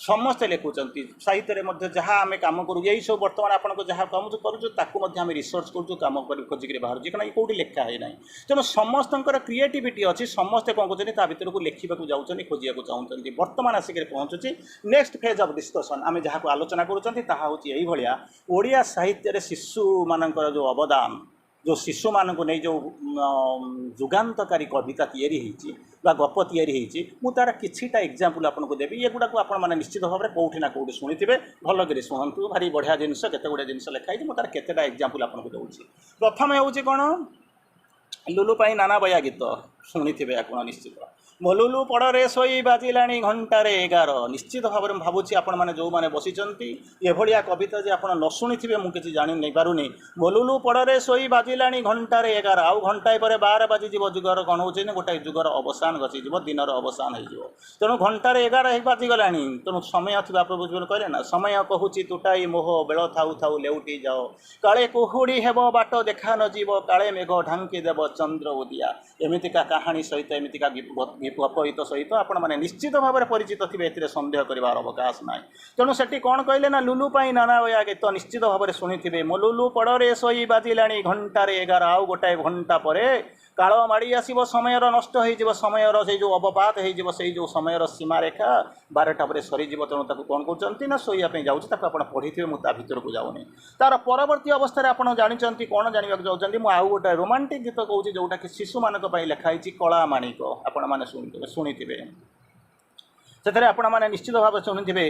समस्ते लिखुंट साहित्य जहाँ आम कम करूँ यही सब बर्तमान आपको जहाँ कम करूँ रिसर्च करूँ कम कर खोजिक बाहर कहीं कौटी लिखा है ना तेणु समस्त क्रिएटिविटी अच्छी समस्ते कौन कहते भर को लिखा जाऊँच खोजा चाहते बर्तमान आसिक पहुँचुची नेक्स्ट फेज ऑफ डिस्कशन आम जहाँ को आलोचना करूँ ओडिया साहित्य शिशु मानकर जो अवदान जो शिशु मान को नहीं जो जुगान्तकारी कविता तैयारी गप तैयारी तार किछिटा एग्जांपल आपको देवी ये गुड़ा को आप निश्चित भाव में कौटी ना कौटी शुणी भल कर शुणु भारी बढ़िया जिनस केते गुड़े जिनस लिखाई तार केतेटा एग्जांपल आपको दूसरी प्रथम हूँ कौन लुलु पाई नाना बया गीत शुणी आप निश्चित मोलुलु पड़े सोई बाजिलाणी घंटारे 11 निश्चित भाव में भावुँ आपण मैंने जो मैंने बसी ये कविता जे आप न शुणी मुझे जानी नहीं पारुनी मोलुलु पड़े सोई बाजिलाणी घंटारे 11 आउ घंटाए पर 12 बाजिज जुगर कौन हो गोटे जुगर अवसान घसीज दिनर अवसान हो तेणु घंटारे 11 बाजिगला तेणु समय थी आप बुझे कहले ना समय कहूँ तुटाई मोह बेल थाऊ थाऊ लेउटी जाओ काले कुहुड़ी हेब बाट देखा न जीव काले मेघ ढांकी देव चंद्र उदिया एमतीका कहानी सहित एमतीका गीत सहित आपण मैंने निश्चित भाव में परिचित थे ए सन्देह कर अवकाश ना तेणु से कौन कहले ना लुलु पाई नाना बया गीत निश्चित भाव में शुणी मोलुलु पड़े सोई बाजिलाणी घंटारे 11 आउ गोटाए घंटा पर काल माड़ी आसो समय नष्ट हो समय से जो अवपात हो जो समय सीमा रेखा 12टा पर सरीज तेणु कौन कहते ना शोवाई जाऊँगी आप पढ़ी थे मुझे भर को जाऊनी तार परवर्ती अवस्था आप जानते कौन जानवा चाहते मुझे आउ गोटे रोमांटिक गीत कहूँ जोटा कि शिशु मानक लिखाई कला माणिक आपण मैंने शुणी से आपण मैंने निश्चित भाव शुणी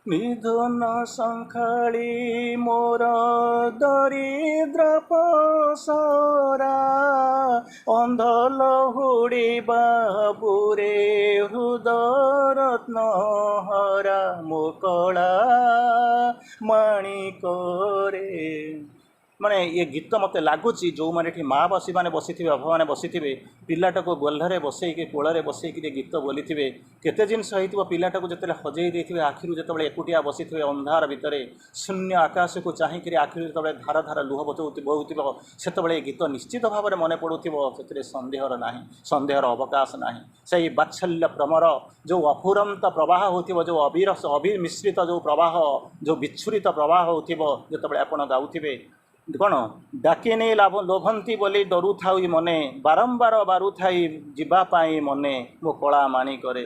निधन संखाड़ी मोर दरिद्र पसरा अंध लहुड़ी बाबुरे हृदय रत्न हरा मोकला माणिकरे माने ये गीत मत लगुच जो मैंने माँ बसी मैंने बसी थे बाबा मैंने बसी थे पिलाटा को गोल्हरे बसईक कोल बसईक गीत बोली थे केते जिनस हो पिलाटा को जिते हजई देते आखिर जो एकुटिया बसी थे अंधार भितर शून्य आकाश को चाहिए आखिर जो धार धार लुह बहु से गीत निश्चित भाव में मन पड़ू से सन्देहर ना सन्देहर अवकाश ना से बात्सल्य भ्रमर जो अफुरंत प्रवाह हो जो अभिमिश्रित जो प्रवाह जो विच्छुरित प्रवाह हो जो आप गाँवे कौन डाके नहीं लोभंती बोली डरू थाई मने बारंबार बारू थाई जीवाई मने मो कला माणी करे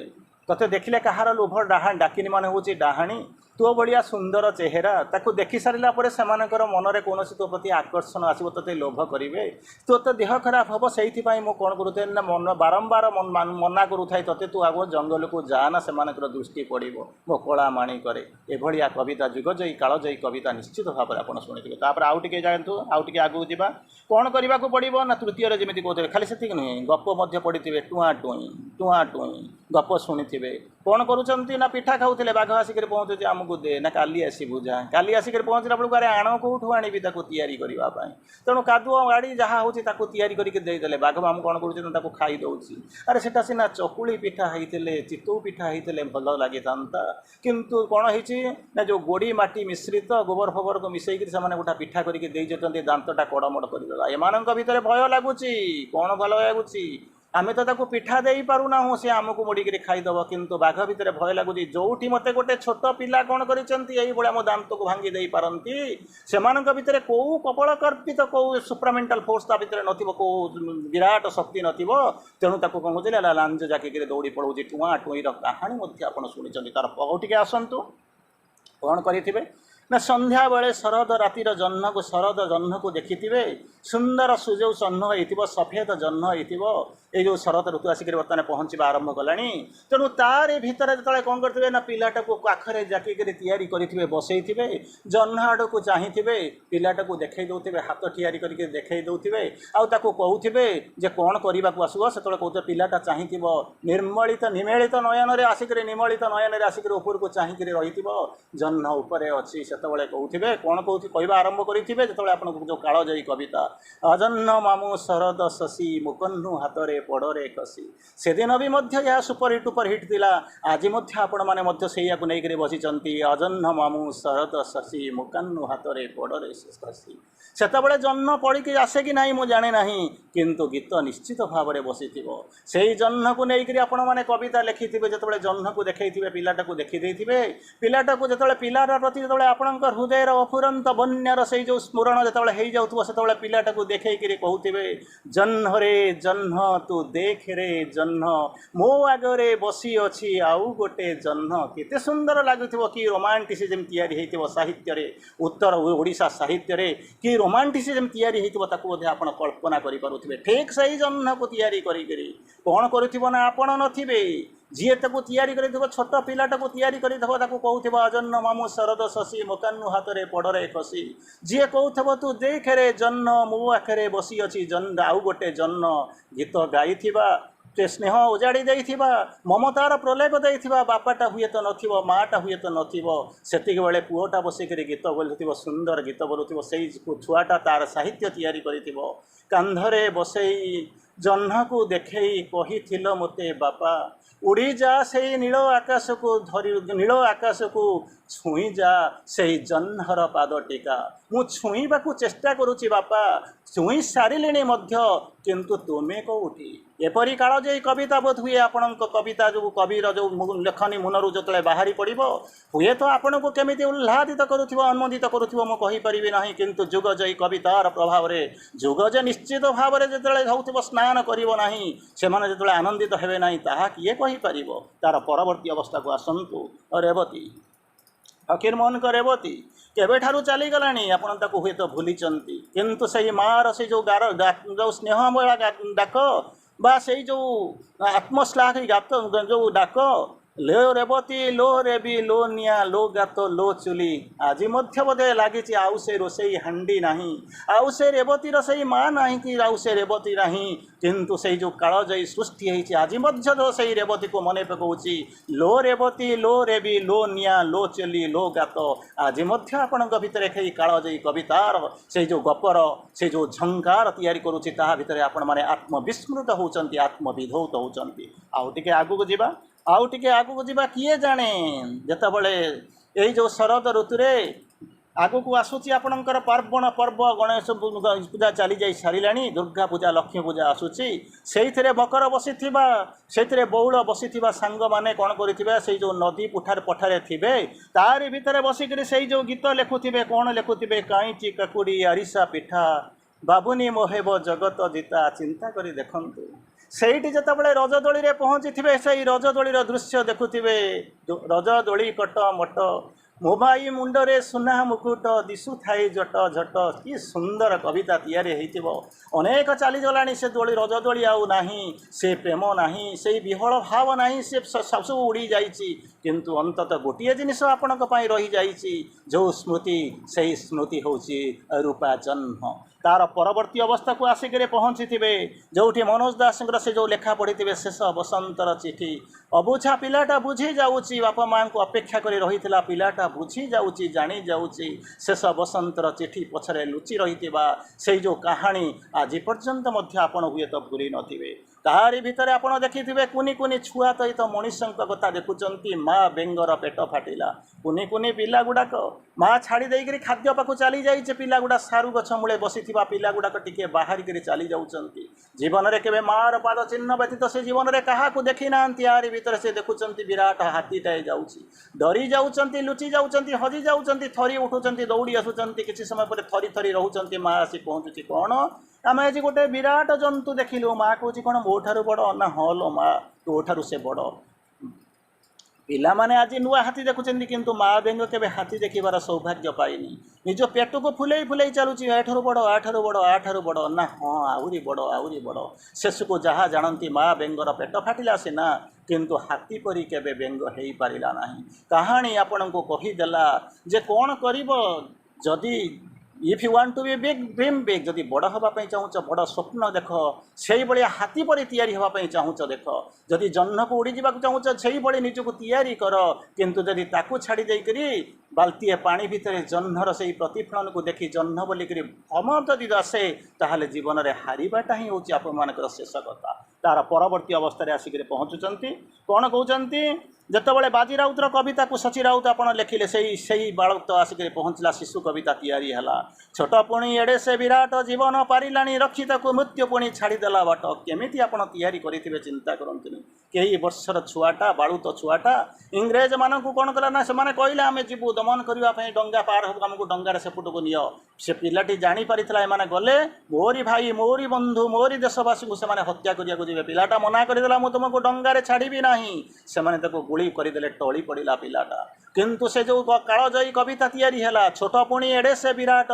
तते देखिले कहार लोभ डाकिनी मान हूँ डाहाणी तो भाया सुंदर चेहरा ताकू देखि सारा पर से मनरे कौन तो प्रति आकर्षण आसो ते लोभ करेंगे तो देह खराब हम से मुझे कौन करूँ ना मन बारंबार मना करूँ ते तू आग जंगल को जाना से दृष्टि पड़ो मो कला माणी करे एभलिया कविता जुगजयी कालजयी कविता निश्चित भाव में आप शुणी आउ टे जातु आउ टे आगू जा कौन करने को पड़ो ना तृतीय जमी कहते खाली से नुहे गप पढ़ी टुआ टुई गप शुणी कौन करुँच ना पिठा खाऊे बाघ आसिक पहुँचे आमको दे ना काली आसबू जा काली आसिक पहुँचला बेलू अरे आण कौटू आनी करने तेणु कादुआ गाड़ी जहाँ हूँ करके बाघ आम कौन करूँ खाई दौर अरे सेटा सीना चकुली पिठा होते चितौ पिठा होते भल लगी था किंतु कौन हो जो गोड़ी माटी मिश्रित गोबर फबर को मिसई से गोटा पिठा करके दांतटा कड़मड़ करदेला एम भितर भय लगुच कौन भल लगुच आमे तो ताको पिठा दे पारुना हूँ से आमको मुड़िक खाईदेव किंतु बाघ भितर भय लगुच जो मते गोटे छोट पिला कौन कर मो दांत को भांगी दे पारती से भितर कौ कपल कर्पित कौ सुप्रामेंटाल फोर्स ता भितर नथिबो कौ विराट शक्ति नथिबो तेणु ताको कौन होते लांज जाकिक दौड़ी पड़ोची टुआ टुईर कहानी आप शुणी तार पौटिके आसतु कौन करेंगे ना संध्या बेले शरद रातिर जह्न को शरद जह्न को देखिथे सुंदर सुजौ जह्न हो सफेद जह्न हो ये जो शरद ऋतु आसिक बर्तमान पहुँचा आरंभ कलानी तेणु तार भितर जो कौन करेंगे ना पिलाटा को पाखरे जाकिक करेंगे बसई जह्न आड़ को चाहिए पिलाटा को देखई दौथे हाथ ठिया करके देखई दौथे आउ कहते जे कौन करने को आसो से कहते पिलाटा चाहिए निर्मलित निमेलित नयन आसिक निमलित नयन आसिक ऊपर को चाहिए रही जह्न उपर अच्छी से कहते कौन कहवा आरंभ करेंगे जो आपको जो कालजयी कविता अजन्न मामू शरद शशि मुकन्नु हाथ पड़े खसी से दिन भी यह सुपर हिट थिला आज आपण मैंने से नहीं बसी अजन्न मामू शरद शशि मुकन्नु हाथ पड़े खसी सेतबे जन्म पड़ी आसे कि नहीं मुझे जाने ना किंतु गीत निश्चित भाव में बसी से जन्म को लेकर आपण मैंने कविता लिखि जो जन्म को देखई पिलाटा को देखी पिलाटा को जो पिलार प्रति जो आपण हृदय अफुरंत बन्यार से जो स्मरण जो हो जाऊ से पिलाटा को देखई कहते जह्न रे जह्न तू देख रे जह्न मो आगरे बसी अच्छी आउ गोटे जह्न केते सुंदर लगुव कि रोमांटिसिज्म तैयारी साहित्य रे उत्तर ओडिशा साहित्य रे कि रोमांटिसिज्म तैयारी होती आप कल्पना करें ठीक सही जह्न को तैयारी कौन करुव ना आपण नथिबे जी तैयारी कर छोट पिलाटा को तैयारी कर कहते अजन्न मामू शरद शशि मुकन्नु हाथ में पड़े खसी जी कहते तू देख रे जह्न मो आखे बसी अच्छी जह्न आउ गोटे जह्न गीत गाई स्नेह उजाड़ी देथिबा ममतार प्रलेप देथिबा बापाटा हुए तो नथिबो माटा हुए तो नथिबो सेतिक बेले पुओटा बसिक गीत बोलुथिबो सुंदर गीत बोलुथिबो सेई छुआटा तार साहित्य तैयारी करिथिबो कांधरे बसई जह्न को देखई कहिथिल मते बापा उड़ी जा से नील आकाश को धरी नील आकाश को छुई जा से जह्नर पाद टीका मु छुईबा को चेष्टा करुची बापा छुई सारे किंतु तुम्हें कौटी एपरी कालजयी कविता बोध हुए आपण कविता जो कविर जो लेखनी मुनरू जो बाहरी पड़ो हुए तो आपन को केमी उल्लादित करुव अनुमोदित करुव मुझे पारि ना किंतु जुगजयी कवितार प्रभाव में जुगज निश्चित भाव में जो हो स्नान करना से जो आनंदित हे ना ता किए कहीपर तार परवर्ती अवस्था को आसतु रेवती फकीर मोहन को रेवती केबे ठारू चली गलानी आपण ताको हुए तो भूली किंतु सही मार से जो गार जो स्नेहमय डाक बा से जो आत्मश्लाघी गात जो डाक लो रेवती लो रेबी लो निया लो गात लो चुली आज बोधे लगी आउ से रोसई हांडी नहीं आउ से रेवतीर से माँ ना कि आउ से रेवती नहीं किंतु से जो कालजयी सृष्टि होती आज तो से रेवती को मन पकाऊँगी लो रेवती लो रेबी लो निया लो चुली लो गात आज आपण भितर कई कालजयी कवितार से जो गपर से जो झंकार तैयारी करुँची ता भितर आपण मैंने आत्मविस्मृत होती आत्मविधौत होती आउ टिके आगू जा आउ टिके आगू जा किए जाने जितेबले यही जो शरद ऋतुरे आगू को आसूची आपणकर पार्वण पर्व गणेश पूजा चली जा सारा दुर्गा पूजा लक्ष्मी पूजा आसूची से मकर बसी से बौल बसी सांग मैंने कौन करेंगे से जो नदी पुठार पठारे थे तार भितर बसिक से जो गीत लिखुवे कौन लिखुवे कईची काकुड़ी आरिसा पिठा बाबुनी मोहेब जगत जीता चिंता करी देखंतु सेठी जितेबाला रजदोली पहुँची थे से रजदोलीर दृश्य देखुवे रजदोली कट मट ମୋବାଇ ମୁଣ୍ଡରେ ସୁନା ମୁକୁଟ ଦିଶୁଥାଏ ଝଟ ଝଟ। କି ସୁନ୍ଦର କବିତା ତିଆରି ହେଇଥିବ। ଅନେକ ଚାଲିଗଲାଣି ସେ ଦୋଳି, ରଜ ଦୋଳି ଆଉ ନାହିଁ, ସେ ପ୍ରେମ ନାହିଁ, ସେଇ ବିହଳ ଭାବ ନାହିଁ, ସେ ସବୁ ଉଡ଼ି ଯାଇଛି। କିନ୍ତୁ ଅନ୍ତତଃ ଗୋଟିଏ ଜିନିଷ ଆପଣଙ୍କ ପାଇଁ ରହିଯାଇଛି, ଯେଉଁ ସ୍ମୃତି, ସେଇ ସ୍ମୃତି ହେଉଛି ରୂପା ଜହ୍ନ। ତାର ପରବର୍ତ୍ତୀ ଅବସ୍ଥାକୁ ଆସିକରି ପହଞ୍ଚିଥିବେ ଯେଉଁଠି ମନୋଜ ଦାସଙ୍କର ସେ ଯେଉଁ ଲେଖା ପଢ଼ିଥିବେ ଶେଷ ବସନ୍ତର ଚିଠି। ଅବୁଝା ପିଲାଟା ବୁଝି ଯାଉଛି, ବାପା ମାଆଙ୍କୁ ଅପେକ୍ଷା କରି ରହିଥିଲା ପିଲାଟା ବୁଝି ଯାଉଛି, ଜାଣି ଯାଉଛି। ଶେଷ ବସନ୍ତର ଚିଠି ପଛରେ ଲୁଚି ରହିଥିବା ସେଇ ଯେଉଁ କାହାଣୀ ଆଜି ପର୍ଯ୍ୟନ୍ତ ମଧ୍ୟ ଆପଣ ହୁଏତ ଭୁଲି ନଥିବେ। ତାହାରି ଭିତରେ ଆପଣ ଦେଖିଥିବେ କୁନି କୁନି ଛୁଆ ସହିତ ମଣିଷଙ୍କ କଥା ଦେଖୁଛନ୍ତି। ମା ବେଙ୍ଗର ପେଟ ଫାଟିଲା, କୁନି କୁନି ପିଲାଗୁଡ଼ାକ ମା ଛାଡ଼ି ଦେଇକରି ଖାଦ୍ୟ ପାଖକୁ ଚାଲି ଯାଇଛି। ପିଲାଗୁଡ଼ା ସାରୁ ଗଛ ମୂଳେ ବସିଥିବା ପିଲାଗୁଡ଼ାକ ଟିକେ ବାହାରିକରି ଚାଲି ଯାଉଛନ୍ତି। ଜୀବନରେ କେବେ ମାଆର ପାଦ ଚିହ୍ନ ବ୍ୟତୀତ ସେ ଜୀବନରେ କାହାକୁ ଦେଖି ନାହାନ୍ତି। ଆରି ଭିତରେ ସେ ଦେଖୁଛନ୍ତି ବିରାଟ ହାତୀଟାଏ ଯାଉଛି, ଡରି ଯାଉଛନ୍ତି, ଲୁଚି ଯାଉଛନ୍ତି, ହଜି ଯାଉଛନ୍ତି, ଥରି ଉଠୁଛନ୍ତି, ଦୌଡ଼ି ଆସୁଛନ୍ତି। କିଛି ସମୟ ପରେ ଥରି ଥରି ରହୁଛନ୍ତି। ମା ଆସି ପହଞ୍ଚୁଛି, କ'ଣ ଆମେ ଆଜି ଗୋଟେ ବିରାଟ ଜନ୍ତୁ ଦେଖିଲୁ। ମା କହୁଛି, କ'ଣ ମୋ ଠାରୁ ବଡ଼? ନା ହଁ ଲୋ ମା, ତୋ ଠାରୁ ସେ ବଡ଼। ପିଲାମାନେ ଆଜି ନୂଆ ହାତୀ ଦେଖୁଛନ୍ତି, କିନ୍ତୁ ମା ବେଙ୍ଗ କେବେ ହାତୀ ଦେଖିବାର ସୌଭାଗ୍ୟ ପାଇନି। ନିଜ ପେଟକୁ ଫୁଲେଇ ଫୁଲେଇ ଚାଲୁଛି, ଏଠାରୁ ବଡ଼, ଆଠାରୁ ବଡ଼, ଆଠାରୁ ବଡ଼। ନା ହଁ, ଆହୁରି ବଡ଼, ଆହୁରି ବଡ଼। ଶେଷକୁ ଯାହା ଜାଣନ୍ତି ମା ବେଙ୍ଗର ପେଟ ଫାଟିଲା ସିନା, କିନ୍ତୁ ହାତୀ ପରି କେବେ ବେଙ୍ଗ ହେଇପାରିଲା ନାହିଁ। କାହାଣୀ ଆପଣଙ୍କୁ କହିଦେଲା ଯେ କ'ଣ କରିବ ଯଦି if you want to be big, dream big. ଯଦି ବଡ଼ ହେବା ପାଇଁ ଚାହୁଁଛ, ବଡ଼ ସ୍ୱପ୍ନ ଦେଖ। ସେଇଭଳିଆ ହାତୀ ପରି ତିଆରି ହେବା ପାଇଁ ଚାହୁଁଛ, ଦେଖ। ଯଦି ଜହ୍ନକୁ ଉଡ଼ିଯିବାକୁ ଚାହୁଁଛ, ସେଇଭଳି ନିଜକୁ ତିଆରି କର। କିନ୍ତୁ ଯଦି ତାକୁ ଛାଡ଼ି ଦେଇକରି ବାଲ୍ଟିଏ ପାଣି ଭିତରେ ଜହ୍ନର ସେଇ ପ୍ରତିଫଳନକୁ ଦେଖି ଜହ୍ନ ବୋଲିକରି ଭ୍ରମ ଯଦି ଆସେ, ତାହେଲେ ଜୀବନରେ ହାରିବାଟା ହିଁ ହେଉଛି ଆପଣମାନଙ୍କର ଶେଷ କଥା। ତାର ପରବର୍ତ୍ତୀ ଅବସ୍ଥାରେ ଆସିକରି ପହଞ୍ଚୁଛନ୍ତି। କ'ଣ କହୁଛନ୍ତି? ଯେତେବେଳେ ବାଜି ରାଉତର କବିତାକୁ ସଚି ରାଉତ ଆପଣ ଲେଖିଲେ, ସେଇ ବାଳକ ଆସିକରି ପହଞ୍ଚିଲା, ଶିଶୁ କବିତା ତିଆରି ହେଲା। ଛୋଟ ପୁଣି ଏଡ଼େ ସେ ବିରାଟ, ଜୀବନ ପାରିଲାଣି ରଖି ତାକୁ, ମୃତ୍ୟୁ ପୁଣି ଛାଡ଼ିଦେଲା ବାଟ। କେମିତି ଆପଣ ତିଆରି କରିଥିବେ ଚିନ୍ତା କରନ୍ତୁନି। କେଇ ବର୍ଷର ଛୁଆଟା, ବାଳୁତ ଛୁଆଟା, ଇଂରେଜମାନଙ୍କୁ କ'ଣ କଲା ନା, ସେମାନେ କହିଲେ ଆମେ ଯିବୁ ଦମନ କରିବା ପାଇଁ, ଡଙ୍ଗା ପାର ହେବ, ଆମକୁ ଡଙ୍ଗାରେ ସେପଟକୁ ନିଅ। ସେ ପିଲାଟି ଜାଣିପାରିଥିଲା ଏମାନେ ଗଲେ ମୋରି ଭାଇ, ମୋରି ବନ୍ଧୁ, ମୋରି ଦେଶବାସୀଙ୍କୁ ସେମାନେ ହତ୍ୟା କରିବାକୁ ଯିବେ। ପିଲାଟା ମନା କରିଦେଲା, ମୁଁ ତୁମକୁ ଡଙ୍ଗାରେ ଛାଡ଼ିବି ନାହିଁ। ସେମାନେ ତାକୁ ଗୁଳି କରିଦେଲେ, ଟଳି ପଡ଼ିଲା ପିଲାଟା। କିନ୍ତୁ ସେ ଯେଉଁ କାଳଜୟୀ କବିତା ତିଆରି ହେଲା, ଛୋଟ ପୁଣି ଏଡ଼େ ସେ ବିରାଟ,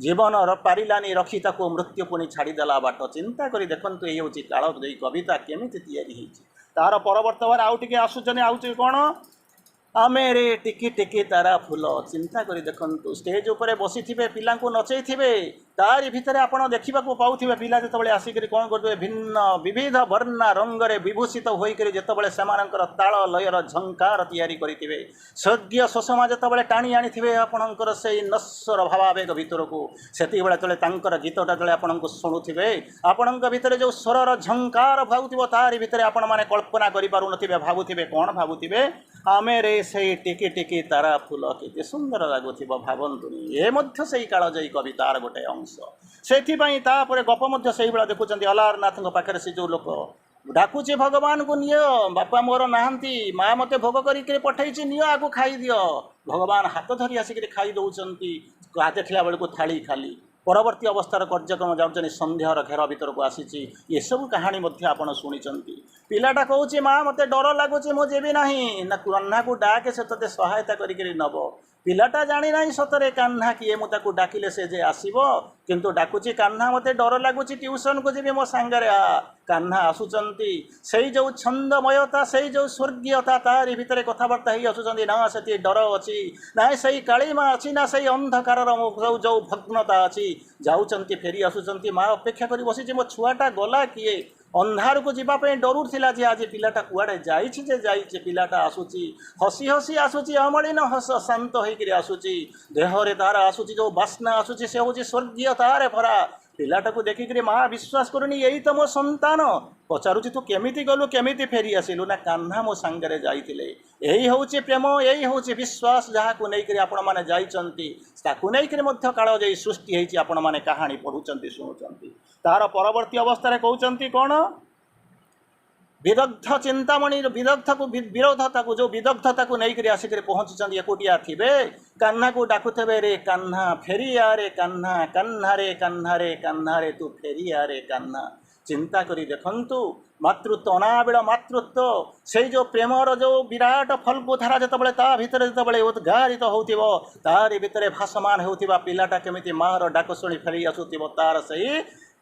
ଜୀବନ ପାରିଲାନି ରଖି ତାକୁ, ମୃତ୍ୟୁ ପୁଣି ଛାଡ଼ିଦେଲା ବାଟ। ଚିନ୍ତା କରି ଦେଖନ୍ତୁ, ଏଇ ହେଉଛି କାଳଜୟୀ କବିତା କେମିତି ତିଆରି ହେଇଛି। ତାର ପରବର୍ତ୍ତୀ ଭାବରେ ଆଉ ଟିକେ ଆସୁଛନ୍ତି, ଆଉଛି କ'ଣ? ଆମେ ରେ ଟିକି ଟିକି ତାରା ଫୁଲ। ଚିନ୍ତା କରି ଦେଖନ୍ତୁ, ଷ୍ଟେଜ୍ ଉପରେ ବସିଥିବେ, ପିଲାଙ୍କୁ ନଚେଇଥିବେ, ତାରି ଭିତରେ ଆପଣ ଦେଖିବାକୁ ପାଉଥିବେ ପିଲା ଯେତେବେଳେ ଆସିକରି କ'ଣ କରୁଥିବେ, ଭିନ୍ନ ବିବିଧ ବର୍ଣ୍ଣା ରଙ୍ଗରେ ବିଭୂଷିତ ହୋଇକରି ଯେତେବେଳେ ସେମାନଙ୍କର ତାଳ ଲୟର ଝଙ୍କାର ତିଆରି କରିଥିବେ। ସ୍ୱର୍ଗୀୟ ସୁଷମା ଯେତେବେଳେ ଟାଣି ଆଣିଥିବେ ଆପଣଙ୍କର ସେଇ ନଶ୍ୱର ଭାବାବେଗ ଭିତରକୁ, ସେତିକିବେଳେ ଯେତେବେଳେ ତାଙ୍କର ଗୀତଟା ଯେତେବେଳେ ଆପଣଙ୍କୁ ଶୁଣୁଥିବେ, ଆପଣଙ୍କ ଭିତରେ ଯେଉଁ ସ୍ୱରର ଝଙ୍କାର ଭାବୁଥିବ, ତାରି ଭିତରେ ଆପଣମାନେ କଳ୍ପନା କରିପାରୁନଥିବେ, ଭାବୁଥିବେ କ'ଣ ଭାବୁଥିବେ? ଆମେ ରେ ସେଇ ଟିକି ଟିକି ତାରା ଫୁଲ। କେତେ ସୁନ୍ଦର ଲାଗୁଥିବ ଭାବନ୍ତୁନି। ଏ ମଧ୍ୟ ସେଇ କାଳଜୟୀ କବିତାର ଗୋଟେ ଅଂଶ। ସେଥିପାଇଁ ତାପରେ ଗପ ମଧ୍ୟ ସେଇଭଳିଆ ଦେଖୁଛନ୍ତି। ଅଲାରନାଥଙ୍କ ପାଖରେ ସେ ଯେଉଁ ଲୋକ ଡାକୁଛି ଭଗବାନଙ୍କୁ, ନିଅ, ବାପା ମୋର ନାହାନ୍ତି, ମା ମୋତେ ଭୋଗ କରିକି ପଠେଇଛି, ନିଅ ଆକୁ ଖାଇଦିଅ। ଭଗବାନ ହାତ ଧରି ଆସିକରି ଖାଇ ଦେଉଛନ୍ତି। ଦେଖିଲା ବେଳକୁ ଥାଳି ଖାଲି। ପରବର୍ତ୍ତୀ ଅବସ୍ଥାର କାର୍ଯ୍ୟକ୍ରମ ଯାଉଛନ୍ତି, ସନ୍ଧ୍ୟାର ଘେର ଭିତରକୁ ଆସିଛି। ଏସବୁ କାହାଣୀ ମଧ୍ୟ ଆପଣ ଶୁଣିଛନ୍ତି। ପିଲାଟା କହୁଛି, ମା ମୋତେ ଡର ଲାଗୁଛି, ମୁଁ ଯିବି ନାହିଁ। ନା କାହ୍ନାକୁ ଡାକେ, ସେ ତୋତେ ସହାୟତା କରିକରି ନେବ। ପିଲାଟା ଜାଣିନାହିଁ ସତରେ କାହ୍ନା କିଏ, ମୁଁ ତାକୁ ଡାକିଲେ ସେ ଯେ ଆସିବ। କିନ୍ତୁ ଡାକୁଛି, କାହ୍ନା ମୋତେ ଡର ଲାଗୁଛି, ଟ୍ୟୁସନକୁ ଯିବି, ମୋ ସାଙ୍ଗରେ ଆ। କାହ୍ନା ଆସୁଛନ୍ତି। ସେଇ ଯେଉଁ ଛନ୍ଦମୟତା, ସେଇ ଯେଉଁ ସ୍ୱର୍ଗୀୟତା, ତାରି ଭିତରେ କଥାବାର୍ତ୍ତା ହେଇ ଆସୁଛନ୍ତି। ନା ସେଠି ଡର ଅଛି, ନାଇଁ ସେଇ କାଳିମା ଅଛି, ନା ସେଇ ଅନ୍ଧକାରର ଯେଉଁ ଭଗ୍ନତା ଅଛି। ଯାଉଛନ୍ତି, ଫେରି ଆସୁଛନ୍ତି। ମା ଅପେକ୍ଷା କରି ବସିଛି, ମୋ ଛୁଆଟା ଗଲା କିଏ? ଅନ୍ଧାରକୁ ଯିବା ପାଇଁ ଡରୁଥିଲା ଯେ ଆଜି ପିଲାଟା କୁଆଡ଼େ ଯାଇଛି ଯେ ଯାଇଛି। ପିଲାଟା ଆସୁଛି, ହସି ହସି ଆସୁଛି, ଅମଳିନ ହସ, ଶାନ୍ତ ହେଇକିରି ଆସୁଛି। ଦେହରେ ତାର ଆସୁଛି ଯେଉଁ ବାସ୍ନା ଆସୁଛି, ସେ ହେଉଛି ସ୍ୱର୍ଗୀୟତାରେ ଭରା। ପିଲାଟାକୁ ଦେଖିକରି ମା ବିଶ୍ୱାସ କରୁନି, ଏଇ ତ ମୋ ସନ୍ତାନ। ପଚାରୁଛି, ତୁ କେମିତି ଗଲୁ, କେମିତି ଫେରି ଆସିଲୁ? ନା କାହ୍ନା ମୋ ସାଙ୍ଗରେ ଯାଇଥିଲେ। ଏଇ ହେଉଛି ପ୍ରେମ, ଏଇ ହେଉଛି ବିଶ୍ୱାସ, ଯାହାକୁ ନେଇକରି ଆପଣମାନେ ଯାଇଛନ୍ତି। ତାକୁ ନେଇକରି ମଧ୍ୟ କାଳଜୟୀ ସୃଷ୍ଟି ହେଇଛି। ଆପଣମାନେ କାହାଣୀ ପଢ଼ୁଛନ୍ତି, ଶୁଣୁଛନ୍ତି। ତାର ପରବର୍ତ୍ତୀ ଅବସ୍ଥାରେ କହୁଛନ୍ତି କ'ଣ? ବିଦଗ୍ଧ ଚିନ୍ତାମଣିର ବିରୋଧତାକୁ, ଯେଉଁ ବିଦଗ୍ଧତାକୁ ନେଇକରି ଆସିକରି ପହଞ୍ଚିଛନ୍ତି। ଏକୁଟିଆ ଥିବେ, କାହ୍ନାକୁ ଡାକୁଥିବେ, ରେ କାହ୍ନା ଫେରିଆ ରେ କାହ୍ନା, କାହ୍ନା ରେ କାହ୍ନା ରେ କାହ୍ନା ରେ ତୁ ଫେରିଆ ରେ କାହ୍ନା। चिंता करी देखंतु मातृत्व अनाबिल मातृत्व से जो प्रेमर जो विराट फल्गु धारा जिते ता भितर जिते उद्गारित होतिबो तारि भितर भासमान होतिबा पिलाटा केमिति मार डाक शुणी फेरी आसुतिबो तार सही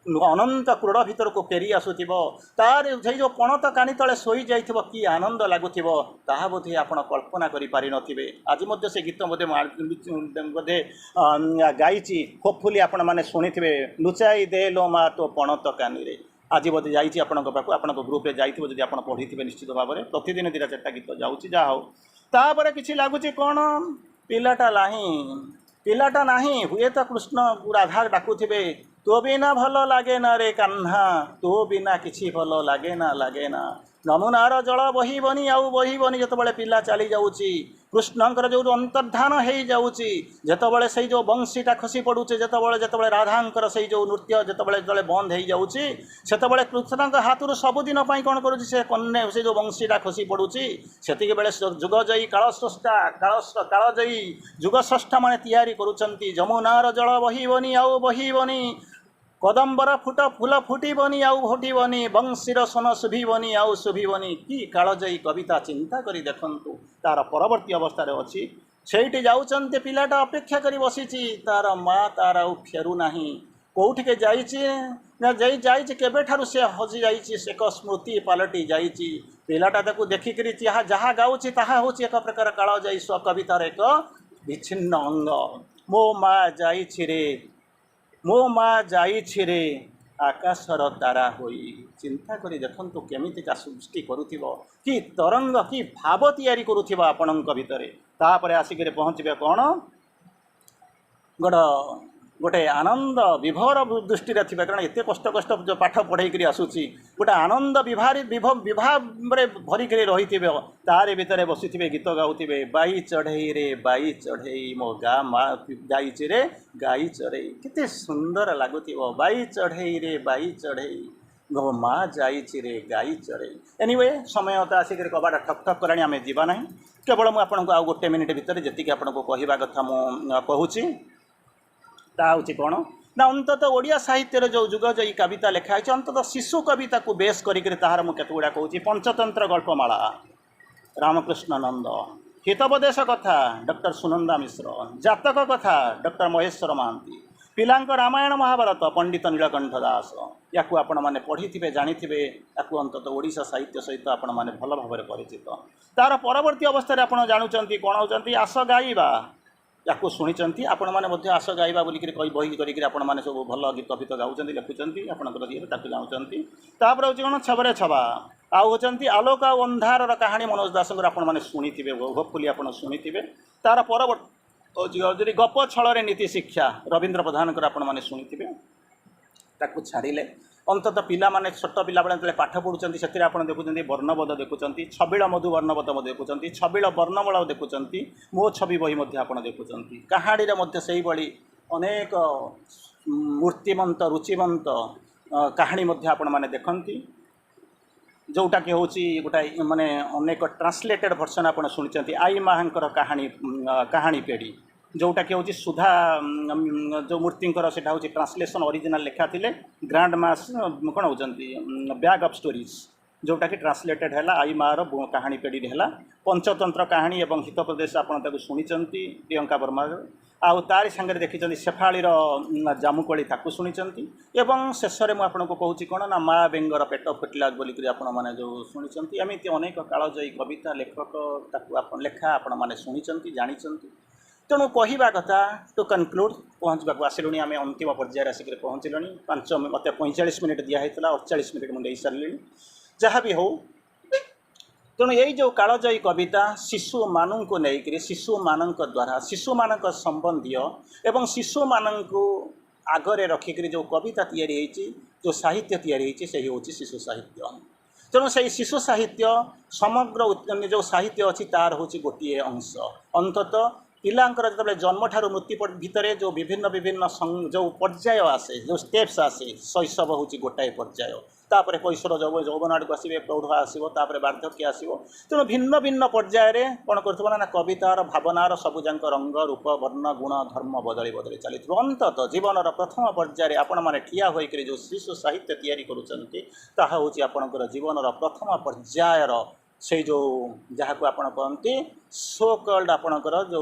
अनंत क्रोड़ भितर को फेरी आसुतिबो तार से जो पणत कानी तले सोई जाइथिबो कि आनंद लागुथिबो ताहा बोधे आपण कल्पना करि पारि नथिबे। आज मध्य से गीत बोधे बोधे गाइछि होपफुली आपण माने शुणिथिबे लुचाई दे लो मा तो पणत कानी रे आज बोधे जाइछि आपणक पाखु आपणक ग्रुप रे जाइथिबो जदि आपण पढिथिबे निश्चित भाव में प्रतिदिन दिना चारटा गीत जाउछि जा हो तापर किछि लागुछि कोन पिलाटा नाही हुए तो कृष्ण राधा डाकुथिबे तो बिना भल लगे ना रे कान्हा तो बिना किछि भल लगे ना नमुनार जल बहिबनी आउ बहिबनी जितेबाला पिला चली जाऊँगी कृष्णंकर जो अंतर्धान हो जाऊँगी जितेबाला से जो बंशीटा खसी पड़ुचे जितेबाला राधांकर से जो नृत्य जितेबाला बंद हो जाऊँगी से कृष्ण हाथ सबुदिन कौन करुँच से कन्या से जो बंशीटा खसी पड़ुची से बेले जुगजयी कालस्रष्टा कालजयी जुगस्रष्टा माने तैयारी करुँच जमुनार जल बहिबनी आउ बहिबनी कदम्बर फुट फूल फुटबनी आउ फुटबनी बंशीर सन शुभिबनी आउ शुभिबनी कि कालजयी कविता चिंता करी देखंतु तार परवर्ती अवस्था अच्छी से जाऊँच पिलाटा अपेक्षा करी बसी तार माँ तार आउ फेरु नाही कौटिके जाइए केबेठारु से हजि जाइए एक स्मृति पलटि जाइए पिलाटा ताकू देखिक जहाँ गाँची ताहा हूँ एक प्रकार कालजयी स्व कवितार एक विच्छिन्न अंग मो माँ जाइछि रे मो माँ जाइछि रे आकाशर तारा होई चिंता करी देखंतु केमितिका सृष्टि करुथिबो कि तरंग कि भाव तैयारी करुथिबो आपणक भितरे तापर आसिक पहुँचे कौन गोटे आनंद विभोर दृष्टि थी कारण एत कष्ट कष्ट जो पाठ पढ़े आसूसी गोटे आनंद विभाव भरिक रही तार भितर बसी गीत गाऊे बाई चढ़ई रे बाई चढ़ई मो गा माँ जाइछि रे गाई चढ़ई केते सुंदर लगुथ बाई चढ़ई रे बाई चढ़ई मो माँ जाइछि रे गाई चढ़ई एनीवे समय तो आसिक कबाटा ठक ठक कलानी आम जीवा ना केवल मुझे आपको आउ गोटे मिनिट भितर जी आपको कहवा कथा मुझे कहूँ ता हूँ कौन ना अंतत ओडिया साहित्य जो जुगजयी कविता लिखाई अंतत शिशु कविता को बेस करिक ताहार मुझे केत गुड़ा कहूँ पंचतंत्र गल्पमाला रामकृष्ण नंद हितोपदेश कथा डॉक्टर सुनंदा मिश्र जातक कथा डॉक्टर महेश्वर महांती पिलांक रामायण महाभारत पंडित नीलकंठ दास या आपण मैंने पढ़ी थे जानी थे या अंतत ओडिशा साहित्य सहित आपण मैंने भल भाव परिचित तार परवर्ती अवस्था आप जानूँ कौन होती आस गाइबा या शुणी आपण मैंने आस गाइबा बोलिक बही कर सब भल गीत फीत गाँव लिखुंट आपंकर जानते तापर हूँ कौन छबरे छबा आउ होती आलोक आ अंधार कहानी मनोज दास आपने शुणी थे होपफुली आप शुणी थे तार परवर्ती गप छल नीति शिक्षा रवींद्र प्रधान आपने शुणी थे छाड़े अंतत पिला माने छोट पिला बेले पाठ पढ़ुंट से आप देखुं वर्णबोध देखुं छबिल मधु वर्णबोध देखुं छबिल वर्णमाला देखुं मो छवि बही आप देखुं कहानी से अनेक मूर्तिमंत रुचिमंत कहानी आपण मैंने देखती जोटा कि हूँ गोटे माने अनेक ट्रांसलेटेड भर्सन आप शुणी आई माँ कहानी कहानी पेढ़ी जोटा कि हूँ सुधा जो मूर्तिंकर से हूँ ट्रांसलेसन ओरिजिनल लिखा थे ग्रांड मास कौन होती बैग ऑफ स्टोरीज जोटा कि ट्रांसलेटेड है आई मार कहानी पेढ़ी है पंचतंत्र कहानी और हितोपदेश आपड़ शुणी प्रियंका वर्मा आउ तारी सांगे देखी शेफाड़ीर जामुकोली ताकू शुणी एवं शेष में आपको कहूँ कौन ना माँ बेंगर पेट फुटला बोलिक मैंने जो शुणी एमती अनेक कालजयी कविता लेखक लेखा आपण मैंने शुणी जानी तेणु कहवा कथा टू कनक्लूड पहुँचवा आसिलुणी आम अंतिम पर्यायर आसिक पहुँचलु 5 मत 45 मिनिट दिखाई 48 मिनिट मुझे सारे जहाँ भी हो तेणु यही जो कालजयी कविता शिशु मानू को लेकर शिशु मान द्वारा शिशु मान संबंधी एवं शिशु मान आगरे रखिक जो कविता या जो साहित्य या हूँ शिशु साहित्य तेणु से शिशु साहित्य समग्र जो साहित्य अच्छी तार हूँ गोटे अंश अंतत पिलांकर जो जन्म ठारू मृत्यु भितर जो विभिन्न विभिन्न जो पर्याय आसे जो स्टेप्स आसे शैशव हूँ गोटाए पर्याय तापर कैशोर यौवन आड़ को आसवे प्रौढ़ आसो तापर बार्धक्य आसो तेणु भिन्न भिन्न पर्यायर कौन कर कवितार भावनार सबुजाक रंग रूप वर्ण गुण धर्म बदली बदली चली अंतत जीवन प्रथम पर्यायर आपण मैंने ठिया होकर जो शिशु साहित्य तैयारी करुँचा हूँ आपणकर जीवन प्रथम पर्यायर से जो जहाँ को आपण कहते सो कल्ड आपणकर जो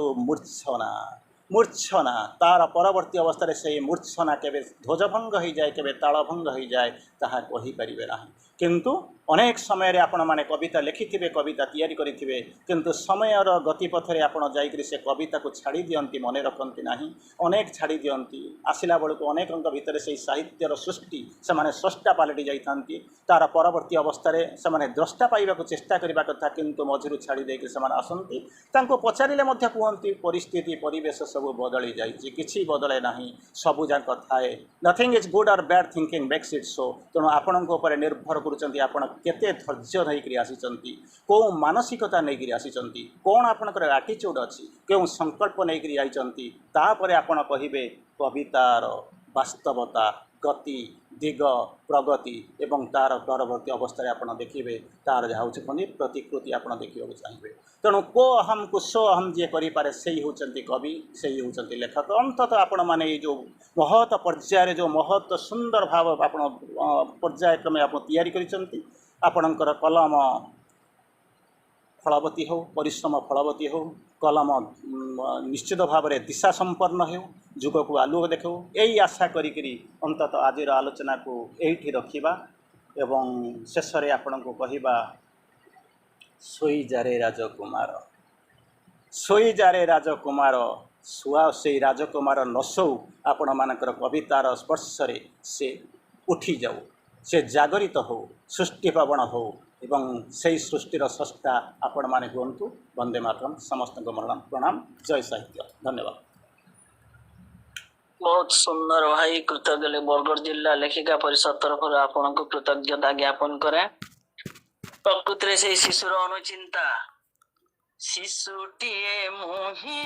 मूर्छना तार परवर्ती अवस्था से मूर्छना केवे ध्वजभंग हो जाए केवे तालभंग हो जाए ताहा कहीपर ना किंतु अनेक समय आपण माने कविता लिखिथिबे कविता तैयारी करिथिबे किंतु समयर गतिपथरे आपण जाइकरी से कविता को छाड़ी दियंती मने रखंती नाही अनेक छाड़ी दियंती आसिला बेलको अनेकଙ୍କ भितर से साहित्यर सृष्टि से माने स्रष्टा पलटि जाइथांती तार परवर्ती अवस्था से माने द्रष्टा पाइबा को चेष्टा करबा कथा किंतु मझिरु छाड़ी देके से माने आसंती तांको पचारिले मध्य कहंती परिस्थिति परिवेश सब बदली जाइछि किछि बदले नाही सबु जाक थाए नथिंग इज गुड और bad thinking makes it so तेणु आपणଙ୍କ ଉପରେ निर्भर करुचंती आपण केते धैर्य नहीं आसी कौ मानसिकता नहीं आसी कौन आपणकर आटिट्यूड अच्छी क्यों संकल्प नहीं जाइछंती तापर आपण कहिबे कवितार वास्तवता गति दिग प्रगति एवं तार परवर्ती अवस्था आप देखिए तार जहाँ हूँ प्रतिकृति आप देखा चाहिए तेणु को अहम को सो अहम जी करें से होती कवि से होती लेखक अंततः आपण मैंने जो महत पर्यायर जो महत सुंदर भाव आप पर्यायक्रमे आप तैयारी करिसेंती आपणकर कलम फलवती हो परिश्रम फलवती हो कलम निश्चित भाव में दिशा संपन्न हो जुग को आलुक देख यही आशा करी अंततः आज आलोचना को यही रखा एवं शेष में आपण को कहवा सोई जारे राजकुमार सोई जारे राजकुमार सुआ से राजकुमार नसौ आपण मानकर कवितार स्पर्श से उठी जाऊ से जागरित हो सृष्टि पावण हो एवं से सृष्टिर स्रष्टा आपण माने कहतु वंदे मातरम समस्त प्रणाम जय साहित्य धन्यवाद। बहुत सुंदर भाई कृतज्ञ बरगढ़ जिला लेखिका परिषद तरफ आपन को कृतज्ञता ज्ञापन करे प्रकृति से शिशुर अनुचिंता शिशुटीए मुहि